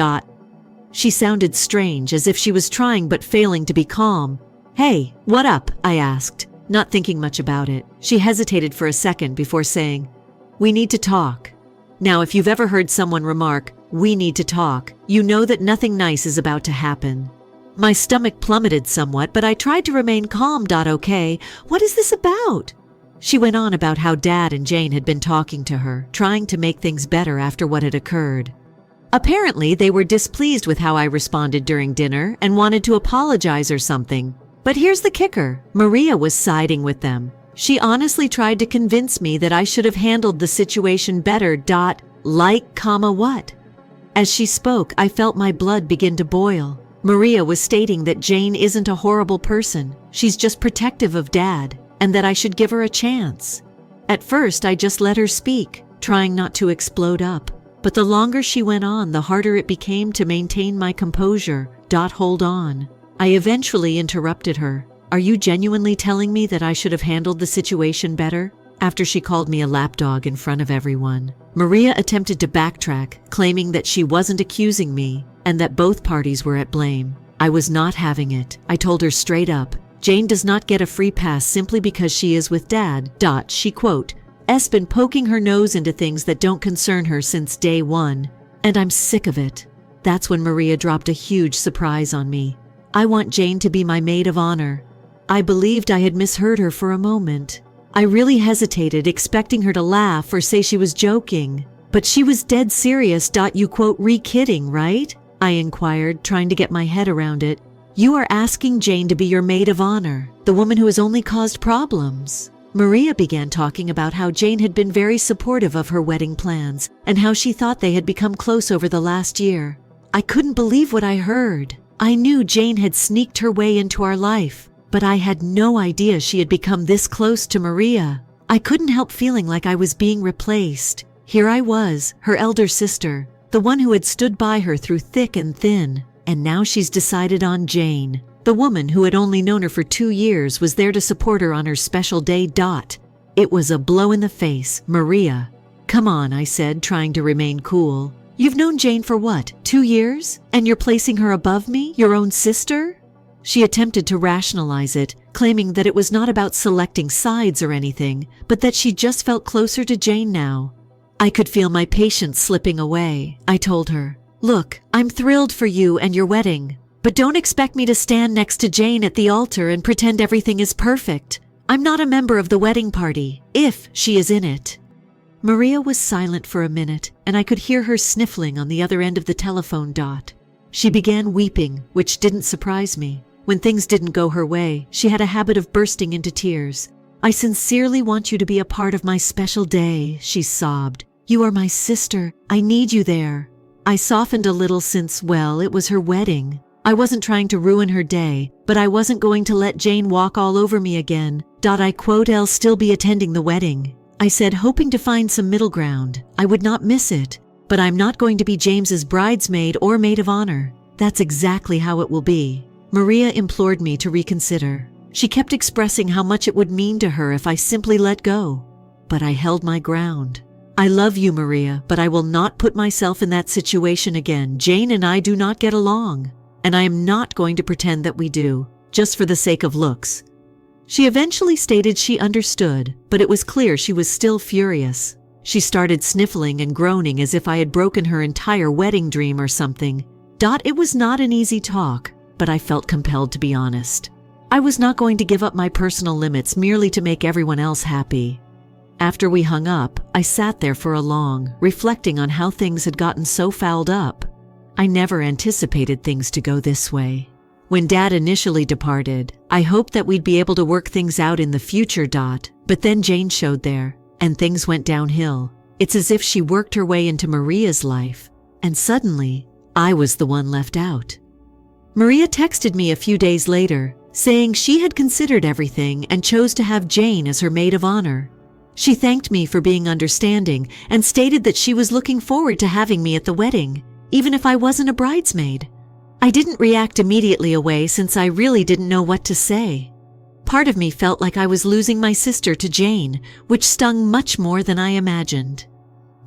[SPEAKER 1] She sounded strange, as if she was trying but failing to be calm. "Hey, what up?" I asked, not thinking much about it. She hesitated for a second before saying, "We need to talk." Now, if you've ever heard someone remark, "We need to talk," you know that nothing nice is about to happen. My stomach plummeted somewhat, but I tried to remain calm. Okay, what is this about? She went on about how Dad and Jane had been talking to her, trying to make things better after what had occurred. Apparently, they were displeased with how I responded during dinner and wanted to apologize or something. But here's the kicker. Maria was siding with them. She honestly tried to convince me that I should have handled the situation better. What? As she spoke, I felt my blood begin to boil. Maria was stating that Jane isn't a horrible person. She's just protective of Dad, and that I should give her a chance. At first, I just let her speak, trying not to explode up. But the longer she went on, the harder it became to maintain my composure. Hold on. I eventually interrupted her. Are you genuinely telling me that I should have handled the situation better? After she called me a lapdog in front of everyone. Maria attempted to backtrack, claiming that she wasn't accusing me and that both parties were at blame. I was not having it. I told her straight up, Jane does not get a free pass simply because she is with Dad. She has been poking her nose into things that don't concern her since day one, and I'm sick of it. That's when Maria dropped a huge surprise on me. I want Jane to be my maid of honor. I believed I had misheard her for a moment. I really hesitated, expecting her to laugh or say she was joking. But she was dead serious. You re-kidding, right? I inquired, trying to get my head around it. You are asking Jane to be your maid of honor, the woman who has only caused problems. Maria began talking about how Jane had been very supportive of her wedding plans and how she thought they had become close over the last year. I couldn't believe what I heard. I knew Jane had sneaked her way into our life, but I had no idea she had become this close to Maria. I couldn't help feeling like I was being replaced. Here I was, her elder sister, the one who had stood by her through thick and thin, and now she's decided on Jane. The woman who had only known her for 2 years was there to support her on her special day. It was a blow in the face. Maria. Come on, I said, trying to remain cool. You've known Jane for what, 2 years? And you're placing her above me, your own sister? She attempted to rationalize it, claiming that it was not about selecting sides or anything, but that she just felt closer to Jane now. I could feel my patience slipping away. I told her, look, I'm thrilled for you and your wedding, but don't expect me to stand next to Jane at the altar and pretend everything is perfect. I'm not a member of the wedding party, if she is in it. Maria was silent for a minute, and I could hear her sniffling on the other end of the telephone. She began weeping, which didn't surprise me. When things didn't go her way, she had a habit of bursting into tears. I sincerely want you to be a part of my special day, she sobbed. You are my sister. I need you there. I softened a little since, well, it was her wedding. I wasn't trying to ruin her day, but I wasn't going to let Jane walk all over me again. I'll still be attending the wedding. I said, hoping to find some middle ground. I would not miss it, but I'm not going to be James's bridesmaid or maid of honor. That's exactly how it will be. Maria implored me to reconsider. She kept expressing how much it would mean to her if I simply let go. But I held my ground. I love you, Maria, but I will not put myself in that situation again. Jane and I do not get along, and I am not going to pretend that we do, just for the sake of looks. She eventually stated she understood, but it was clear she was still furious. She started sniffling and groaning as if I had broken her entire wedding dream or something. It was not an easy talk, but I felt compelled to be honest. I was not going to give up my personal limits merely to make everyone else happy. After we hung up, I sat there for a long, reflecting on how things had gotten so fouled up. I never anticipated things to go this way. When Dad initially departed, I hoped that we'd be able to work things out in the future. But then Jane showed there, and things went downhill. It's as if she worked her way into Maria's life, and suddenly, I was the one left out. Maria texted me a few days later, saying she had considered everything and chose to have Jane as her maid of honor. She thanked me for being understanding and stated that she was looking forward to having me at the wedding, even if I wasn't a bridesmaid. I didn't react immediately away since I really didn't know what to say. Part of me felt like I was losing my sister to Jane, which stung much more than I imagined.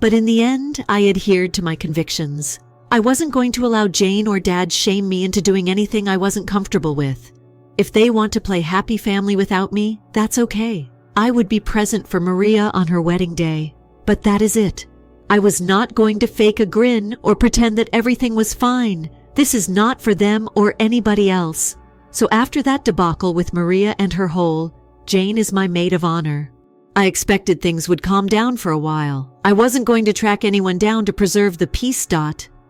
[SPEAKER 1] But in the end, I adhered to my convictions. I wasn't going to allow Jane or Dad shame me into doing anything I wasn't comfortable with. If they want to play happy family without me, that's okay. I would be present for Maria on her wedding day, but that is it. I was not going to fake a grin or pretend that everything was fine. This is not for them or anybody else. So after that debacle with Maria and her hole, Jane is my maid of honor. I expected things would calm down for a while. I wasn't going to track anyone down to preserve the peace.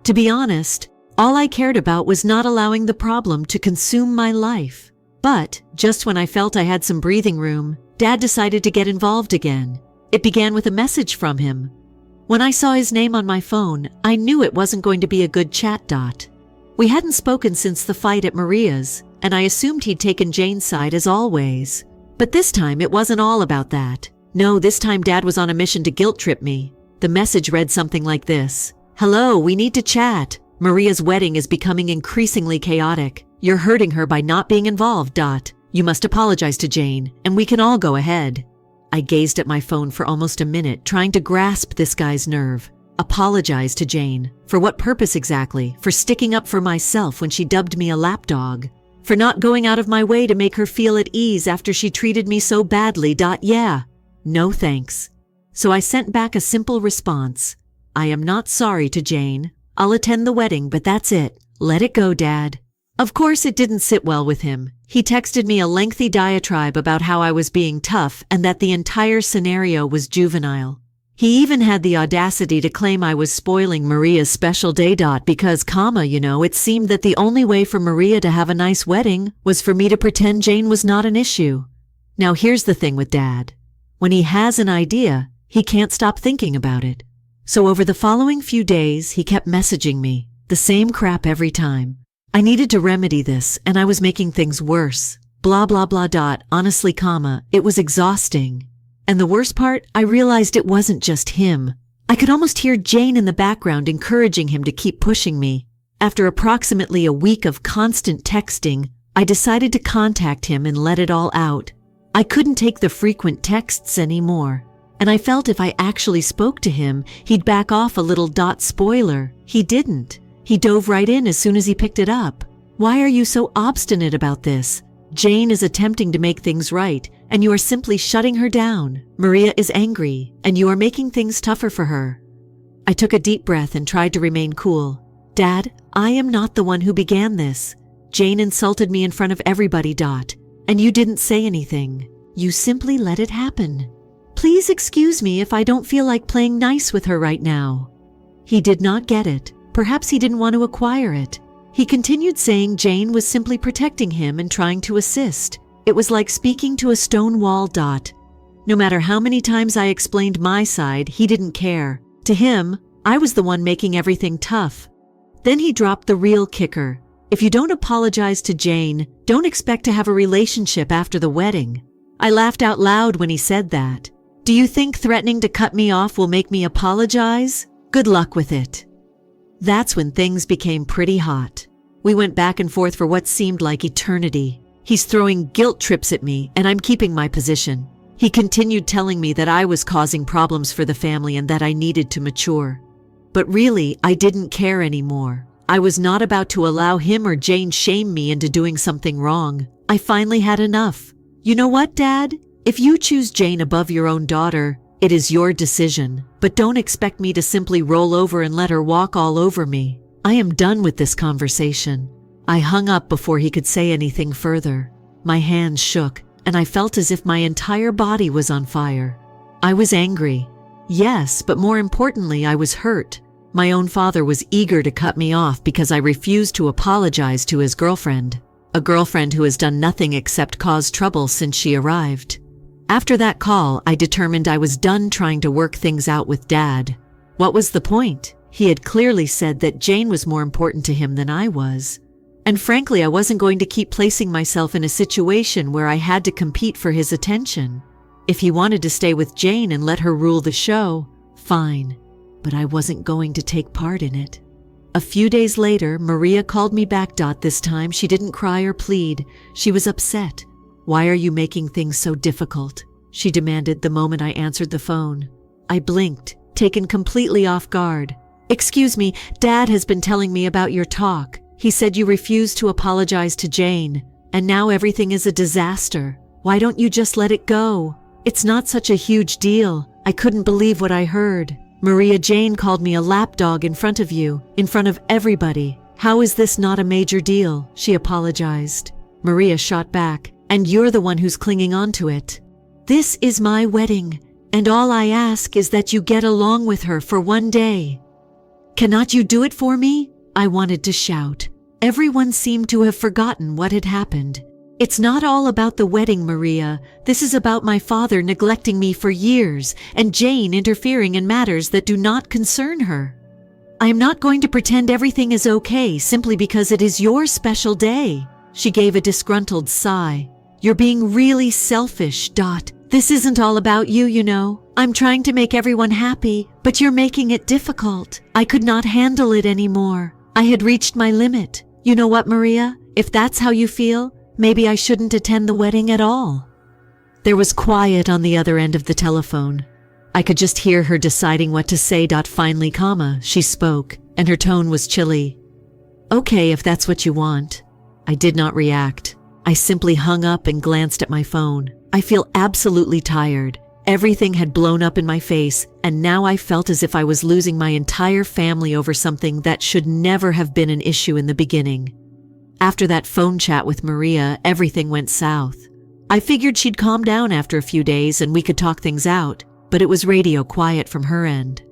[SPEAKER 1] To be honest, all I cared about was not allowing the problem to consume my life. But, just when I felt I had some breathing room, Dad decided to get involved again. It began with a message from him. When I saw his name on my phone, I knew it wasn't going to be a good chat. We hadn't spoken since the fight at Maria's, and I assumed he'd taken Jane's side as always. But this time it wasn't all about that. No, this time Dad was on a mission to guilt trip me. The message read something like this. "Hello, we need to chat. Maria's wedding is becoming increasingly chaotic. You're hurting her by not being involved. You must apologize to Jane, and we can all go ahead." I gazed at my phone for almost a minute, trying to grasp this guy's nerve. Apologize to Jane. For what purpose exactly? For sticking up for myself when she dubbed me a lapdog? For not going out of my way to make her feel at ease after she treated me so badly? Yeah. No thanks. So I sent back a simple response. "I am not sorry to Jane. I'll attend the wedding, but that's it. Let it go, Dad." Of course, it didn't sit well with him. He texted me a lengthy diatribe about how I was being tough and that the entire scenario was juvenile. He even had the audacity to claim I was spoiling Maria's special day. Because, it seemed that the only way for Maria to have a nice wedding was for me to pretend Jane was not an issue. Now here's the thing with Dad. When he has an idea, he can't stop thinking about it. So over the following few days, he kept messaging me, the same crap every time. I needed to remedy this, and I was making things worse. Blah, blah, blah. Honestly, it was exhausting. And the worst part, I realized it wasn't just him. I could almost hear Jane in the background encouraging him to keep pushing me. After approximately a week of constant texting, I decided to contact him and let it all out. I couldn't take the frequent texts anymore. And I felt if I actually spoke to him, he'd back off a little. Spoiler, he didn't. He dove right in as soon as he picked it up. "Why are you so obstinate about this? Jane is attempting to make things right, and you are simply shutting her down. Maria is angry, and you are making things tougher for her." I took a deep breath and tried to remain cool. "Dad, I am not the one who began this. Jane insulted me in front of everybody. And you didn't say anything. You simply let it happen. Please excuse me if I don't feel like playing nice with her right now." He did not get it. Perhaps he didn't want to acquire it. He continued saying Jane was simply protecting him and trying to assist. It was like speaking to a stone wall. No matter how many times I explained my side, he didn't care. To him, I was the one making everything tough. Then he dropped the real kicker. "If you don't apologize to Jane, don't expect to have a relationship after the wedding." I laughed out loud when he said that. "Do you think threatening to cut me off will make me apologize? Good luck with it." That's when things became pretty hot. We went back and forth for what seemed like eternity. He's throwing guilt trips at me, and I'm keeping my position. He continued telling me that I was causing problems for the family and that I needed to mature. But really, I didn't care anymore. I was not about to allow him or Jane shame me into doing something wrong. I finally had enough. "You know what, Dad? If you choose Jane above your own daughter, it is your decision, but don't expect me to simply roll over and let her walk all over me. I am done with this conversation." I hung up before he could say anything further. My hands shook, and I felt as if my entire body was on fire. I was angry. Yes, but more importantly, I was hurt. My own father was eager to cut me off because I refused to apologize to his girlfriend, a girlfriend who has done nothing except cause trouble since she arrived. After that call, I determined I was done trying to work things out with Dad. What was the point? He had clearly said that Jane was more important to him than I was. And frankly, I wasn't going to keep placing myself in a situation where I had to compete for his attention. If he wanted to stay with Jane and let her rule the show, fine. But I wasn't going to take part in it. A few days later, Maria called me back. This time, she didn't cry or plead. She was upset. "Why are you making things so difficult?" she demanded the moment I answered the phone. I blinked, taken completely off guard. "Excuse me, Dad has been telling me about your talk. He said you refused to apologize to Jane, and now everything is a disaster. Why don't you just let it go? It's not such a huge deal. I couldn't believe what I heard. Maria Jane called me a lapdog in front of you, in front of everybody. How is this not a major deal?" she apologized. Maria shot back, "And you're the one who's clinging on to it. This is my wedding, and all I ask is that you get along with her for one day." Cannot you do it for me? I wanted to shout. Everyone seemed to have forgotten what had happened. It's not all about the wedding, Maria. This is about my father neglecting me for years and Jane interfering in matters that do not concern her. I am not going to pretend everything is okay simply because it is your special day. She gave a disgruntled sigh. You're being really selfish, Dot. This isn't all about you, you know. I'm trying to make everyone happy, but you're making it difficult. I could not handle it anymore. I had reached my limit. You know what, Maria? If that's how you feel, maybe I shouldn't attend the wedding at all. There was quiet on the other end of the telephone. I could just hear her deciding what to say. Finally, she spoke, and her tone was chilly. Okay, if that's what you want. I did not react. I simply hung up and glanced at my phone. I feel absolutely tired. Everything had blown up in my face, and now I felt as if I was losing my entire family over something that should never have been an issue in the beginning. After that phone chat with Maria, everything went south. I figured she'd calm down after a few days and we could talk things out, but it was radio quiet from her end.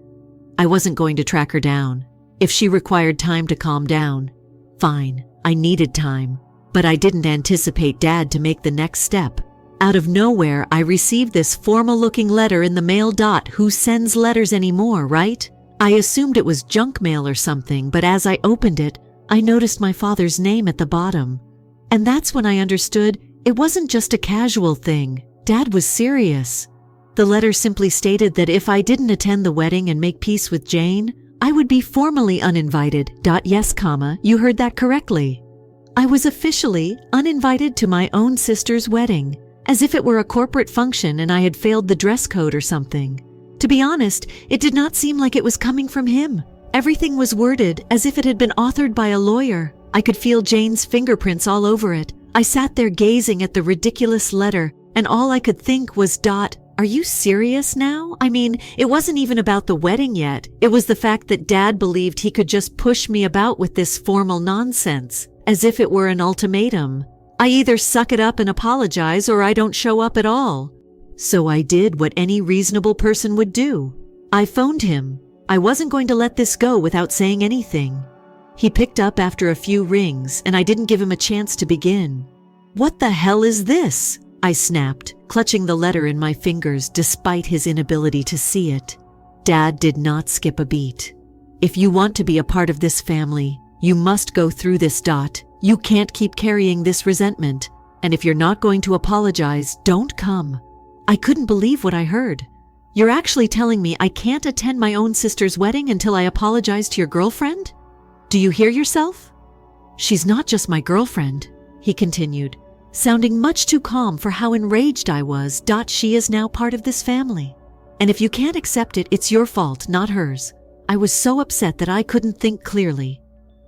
[SPEAKER 1] I wasn't going to track her down. If she required time to calm down, fine, I needed time. But I didn't anticipate Dad to make the next step. Out of nowhere, I received this formal-looking letter in the mail. Who sends letters anymore, right? I assumed it was junk mail or something, but as I opened it, I noticed my father's name at the bottom. And that's when I understood it wasn't just a casual thing. Dad was serious. The letter simply stated that if I didn't attend the wedding and make peace with Jane, I would be formally uninvited. Yes, you heard that correctly. I was officially uninvited to my own sister's wedding, as if it were a corporate function and I had failed the dress code or something. To be honest, it did not seem like it was coming from him. Everything was worded as if it had been authored by a lawyer. I could feel Jane's fingerprints all over it. I sat there gazing at the ridiculous letter, and all I could think was, are you serious now? I mean, it wasn't even about the wedding yet. It was the fact that Dad believed he could just push me about with this formal nonsense, as if it were an ultimatum. I either suck it up and apologize or I don't show up at all. So I did what any reasonable person would do. I phoned him. I wasn't going to let this go without saying anything. He picked up after a few rings, and I didn't give him a chance to begin. What the hell is this? I snapped, clutching the letter in my fingers despite his inability to see it. Dad did not skip a beat. If you want to be a part of this family, you must go through this. You can't keep carrying this resentment, and if you're not going to apologize, don't come. I couldn't believe what I heard. You're actually telling me I can't attend my own sister's wedding until I apologize to your girlfriend? Do you hear yourself? She's not just my girlfriend, he continued, sounding much too calm for how enraged I was. She is now part of this family. And if you can't accept it, it's your fault, not hers. I was so upset that I couldn't think clearly.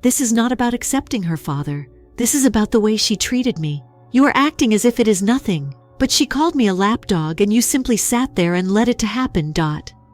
[SPEAKER 1] This is not about accepting her, Father. This is about the way she treated me. You are acting as if it is nothing. But she called me a lapdog and you simply sat there and let it to happen.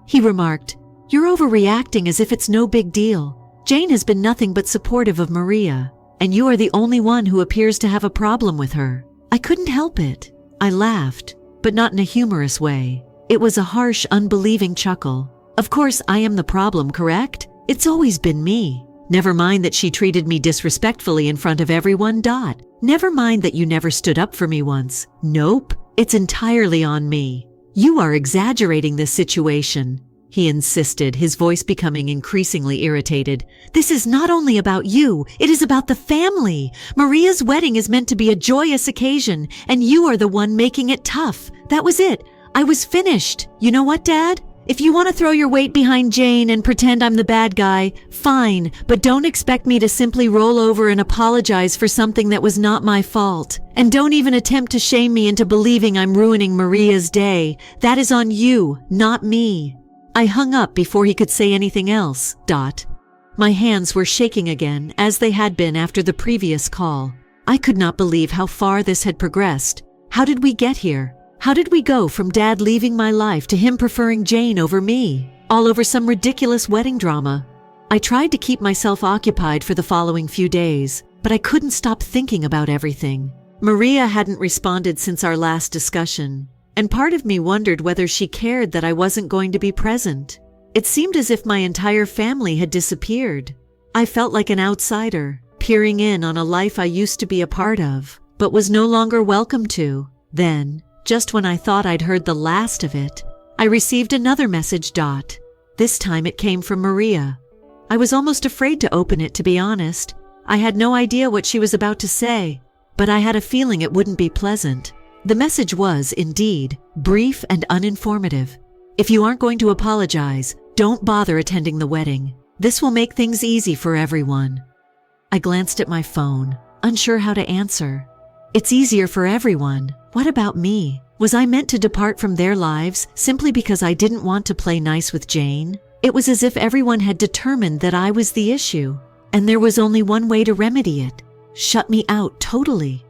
[SPEAKER 1] He remarked, you're overreacting as if it's no big deal. Jane has been nothing but supportive of Maria, and you are the only one who appears to have a problem with her. I couldn't help it. I laughed, but not in a humorous way. It was a harsh, unbelieving chuckle. Of course, I am the problem, correct? It's always been me. Never mind that she treated me disrespectfully in front of everyone. Never mind that you never stood up for me once. Nope, it's entirely on me. You are exaggerating this situation, he insisted, his voice becoming increasingly irritated. This is not only about you, it is about the family. Maria's wedding is meant to be a joyous occasion, and you are the one making it tough. That was it. I was finished. You know what, Dad? If you want to throw your weight behind Jane and pretend I'm the bad guy, fine, but don't expect me to simply roll over and apologize for something that was not my fault. And don't even attempt to shame me into believing I'm ruining Maria's day. That is on you, not me. I hung up before he could say anything else. My hands were shaking again, as they had been after the previous call. I could not believe how far this had progressed. How did we get here? How did we go from Dad leaving my life to him preferring Jane over me, all over some ridiculous wedding drama? I tried to keep myself occupied for the following few days, but I couldn't stop thinking about everything. Maria hadn't responded since our last discussion, and part of me wondered whether she cared that I wasn't going to be present. It seemed as if my entire family had disappeared. I felt like an outsider, peering in on a life I used to be a part of, but was no longer welcome to. Then, just when I thought I'd heard the last of it, I received another message. This time it came from Maria. I was almost afraid to open it, to be honest. I had no idea what she was about to say, but I had a feeling it wouldn't be pleasant. The message was, indeed, brief and uninformative. If you aren't going to apologize, don't bother attending the wedding. This will make things easy for everyone. I glanced at my phone, unsure how to answer. It's easier for everyone. What about me? Was I meant to depart from their lives simply because I didn't want to play nice with Jane? It was as if everyone had determined that I was the issue, and there was only one way to remedy it: shut me out totally.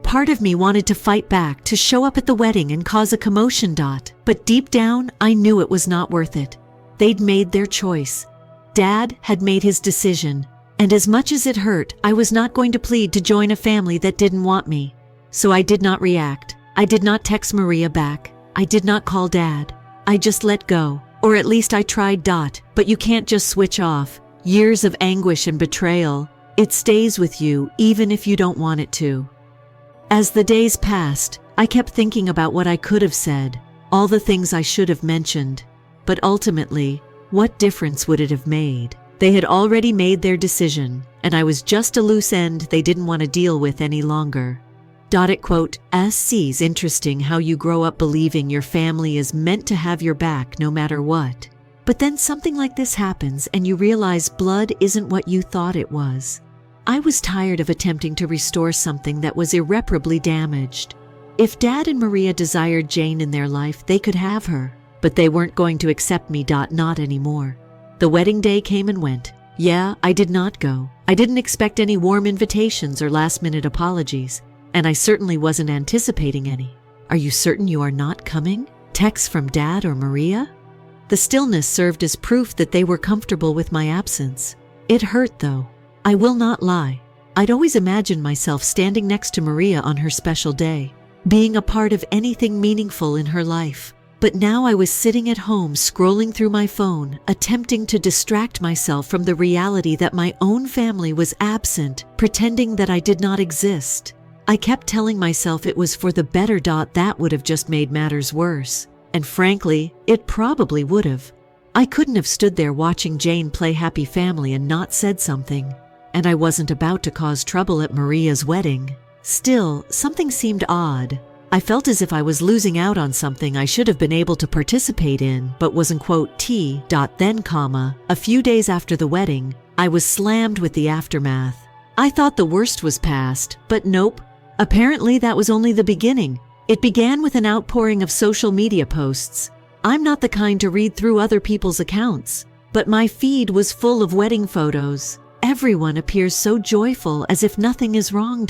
[SPEAKER 1] Part of me wanted to fight back, to show up at the wedding and cause a commotion. But deep down, I knew it was not worth it. They'd made their choice. Dad had made his decision, and as much as it hurt, I was not going to plead to join a family that didn't want me. So I did not react. I did not text Maria back. I did not call Dad. I just let go, or at least I tried. But you can't just switch off. Years of anguish and betrayal. It stays with you even if you don't want it to. As the days passed, I kept thinking about what I could have said, all the things I should have mentioned. But ultimately, what difference would it have made? They had already made their decision, and I was just a loose end they didn't want to deal with any longer. It quote, "See's interesting how you grow up believing your family is meant to have your back no matter what. But then something like this happens and you realize blood isn't what you thought it was." I was tired of attempting to restore something that was irreparably damaged. If Dad and Maria desired Jane in their life, they could have her, but they weren't going to accept me. Not anymore. The wedding day came and went. Yeah, I did not go. I didn't expect any warm invitations or last-minute apologies, and I certainly wasn't anticipating any. "Are you certain you are not coming?" Texts from Dad or Maria? The stillness served as proof that they were comfortable with my absence. It hurt, though. I will not lie. I'd always imagined myself standing next to Maria on her special day, being a part of anything meaningful in her life. But now I was sitting at home scrolling through my phone, attempting to distract myself from the reality that my own family was absent, pretending that I did not exist. I kept telling myself it was for the better. That would have just made matters worse. And frankly, it probably would have. I couldn't have stood there watching Jane play happy family and not said something. And I wasn't about to cause trouble at Maria's wedding. Still, something seemed odd. I felt as if I was losing out on something I should have been able to participate in, but wasn't. Then, a few days after the wedding, I was slammed with the aftermath. I thought the worst was past, but nope. Apparently that was only the beginning. It began with an outpouring of social media posts. I'm not the kind to read through other people's accounts, but my feed was full of wedding photos. Everyone appears so joyful, as if nothing is wrong.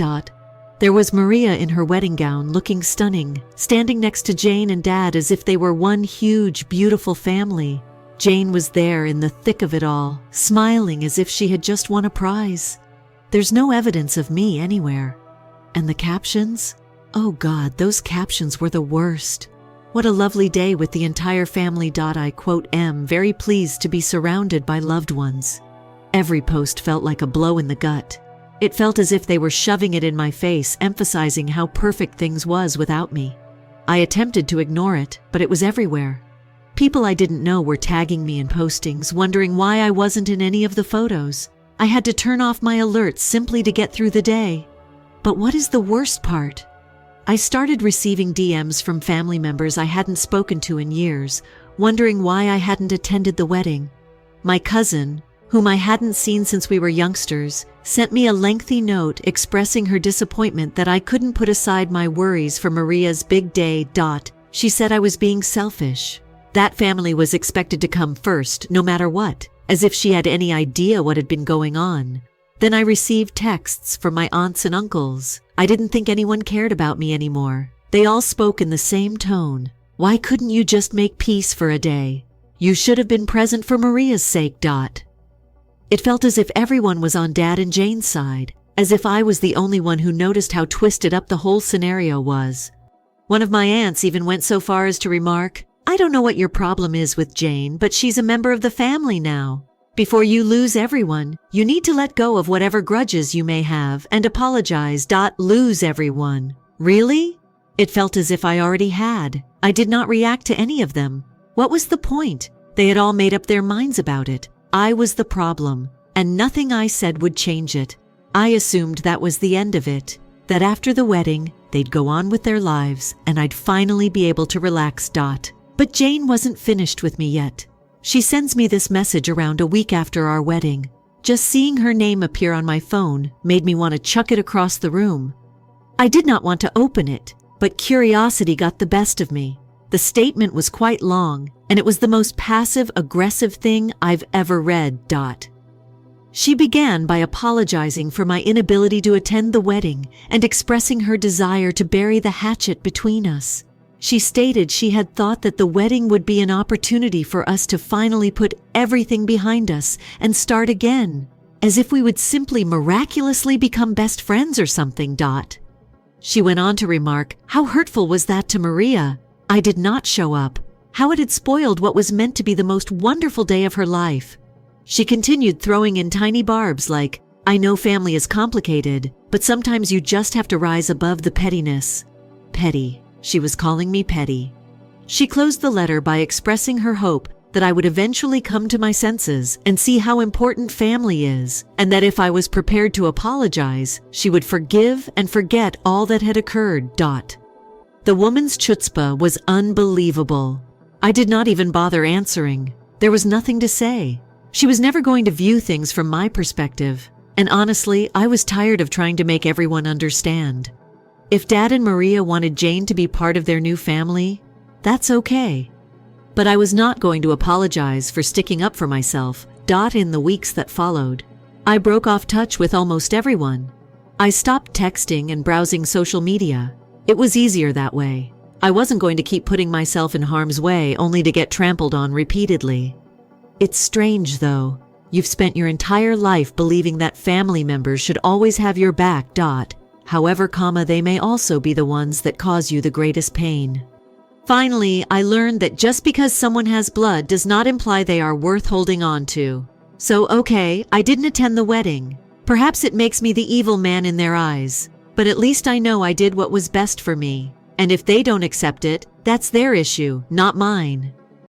[SPEAKER 1] There was Maria in her wedding gown, looking stunning, standing next to Jane and Dad as if they were one huge, beautiful family. Jane was there in the thick of it all, smiling as if she had just won a prize. There's no evidence of me anywhere. And the captions? Oh God, those captions were the worst. "What a lovely day with the entire family. I am very pleased to be surrounded by loved ones." Every post felt like a blow in the gut. It felt as if they were shoving it in my face, emphasizing how perfect things was without me. I attempted to ignore it, but it was everywhere. People I didn't know were tagging me in postings, wondering why I wasn't in any of the photos. I had to turn off my alerts simply to get through the day. But what is the worst part? I started receiving DMs from family members I hadn't spoken to in years, wondering why I hadn't attended the wedding. My cousin, whom I hadn't seen since we were youngsters, sent me a lengthy note expressing her disappointment that I couldn't put aside my worries for Maria's big day. She said I was being selfish. That family was expected to come first, no matter what, as if she had any idea what had been going on. Then I received texts from my aunts and uncles. I didn't think anyone cared about me anymore. They all spoke in the same tone. "Why couldn't you just make peace for a day? You should have been present for Maria's sake." It felt as if everyone was on Dad and Jane's side, as if I was the only one who noticed how twisted up the whole scenario was. One of my aunts even went so far as to remark, I don't know what your problem is with Jane, but she's a member of the family now. Before you lose everyone, you need to let go of whatever grudges you may have and apologize. Lose everyone. Really? It felt as if I already had. I did not react to any of them. What was the point? They had all made up their minds about it. I was the problem, and nothing I said would change it. I assumed that was the end of it, that after the wedding, they'd go on with their lives, and I'd finally be able to relax. But Jane wasn't finished with me yet. She sends me this message around a week after our wedding. Just seeing her name appear on my phone made me want to chuck it across the room. I did not want to open it, but curiosity got the best of me. The statement was quite long, and it was the most passive-aggressive thing I've ever read. She began by apologizing for my inability to attend the wedding and expressing her desire to bury the hatchet between us. She stated she had thought that the wedding would be an opportunity for us to finally put everything behind us and start again, as if we would simply miraculously become best friends or something. She went on to remark how hurtful was that to Maria. I did not show up, how it had spoiled what was meant to be the most wonderful day of her life. She continued throwing in tiny barbs like, I know family is complicated, but sometimes you just have to rise above the pettiness. Petty. She was calling me petty. She closed the letter by expressing her hope that I would eventually come to my senses and see how important family is, and that if I was prepared to apologize, she would forgive and forget all that had occurred. The woman's chutzpah was unbelievable. I did not even bother answering. There was nothing to say. She was never going to view things from my perspective, and honestly, I was tired of trying to make everyone understand. If Dad and Maria wanted Jane to be part of their new family, that's okay. But I was not going to apologize for sticking up for myself. In the weeks that followed, I broke off touch with almost everyone. I stopped texting and browsing social media. It was easier that way. I wasn't going to keep putting myself in harm's way only to get trampled on repeatedly. It's strange, though. You've spent your entire life believing that family members should always have your back. However, they may also be the ones that cause you the greatest pain. Finally, I learned that just because someone has blood does not imply they are worth holding on to. So, okay, I didn't attend the wedding. Perhaps it makes me the evil man in their eyes, but at least I know I did what was best for me. And if they don't accept it, that's their issue, not mine.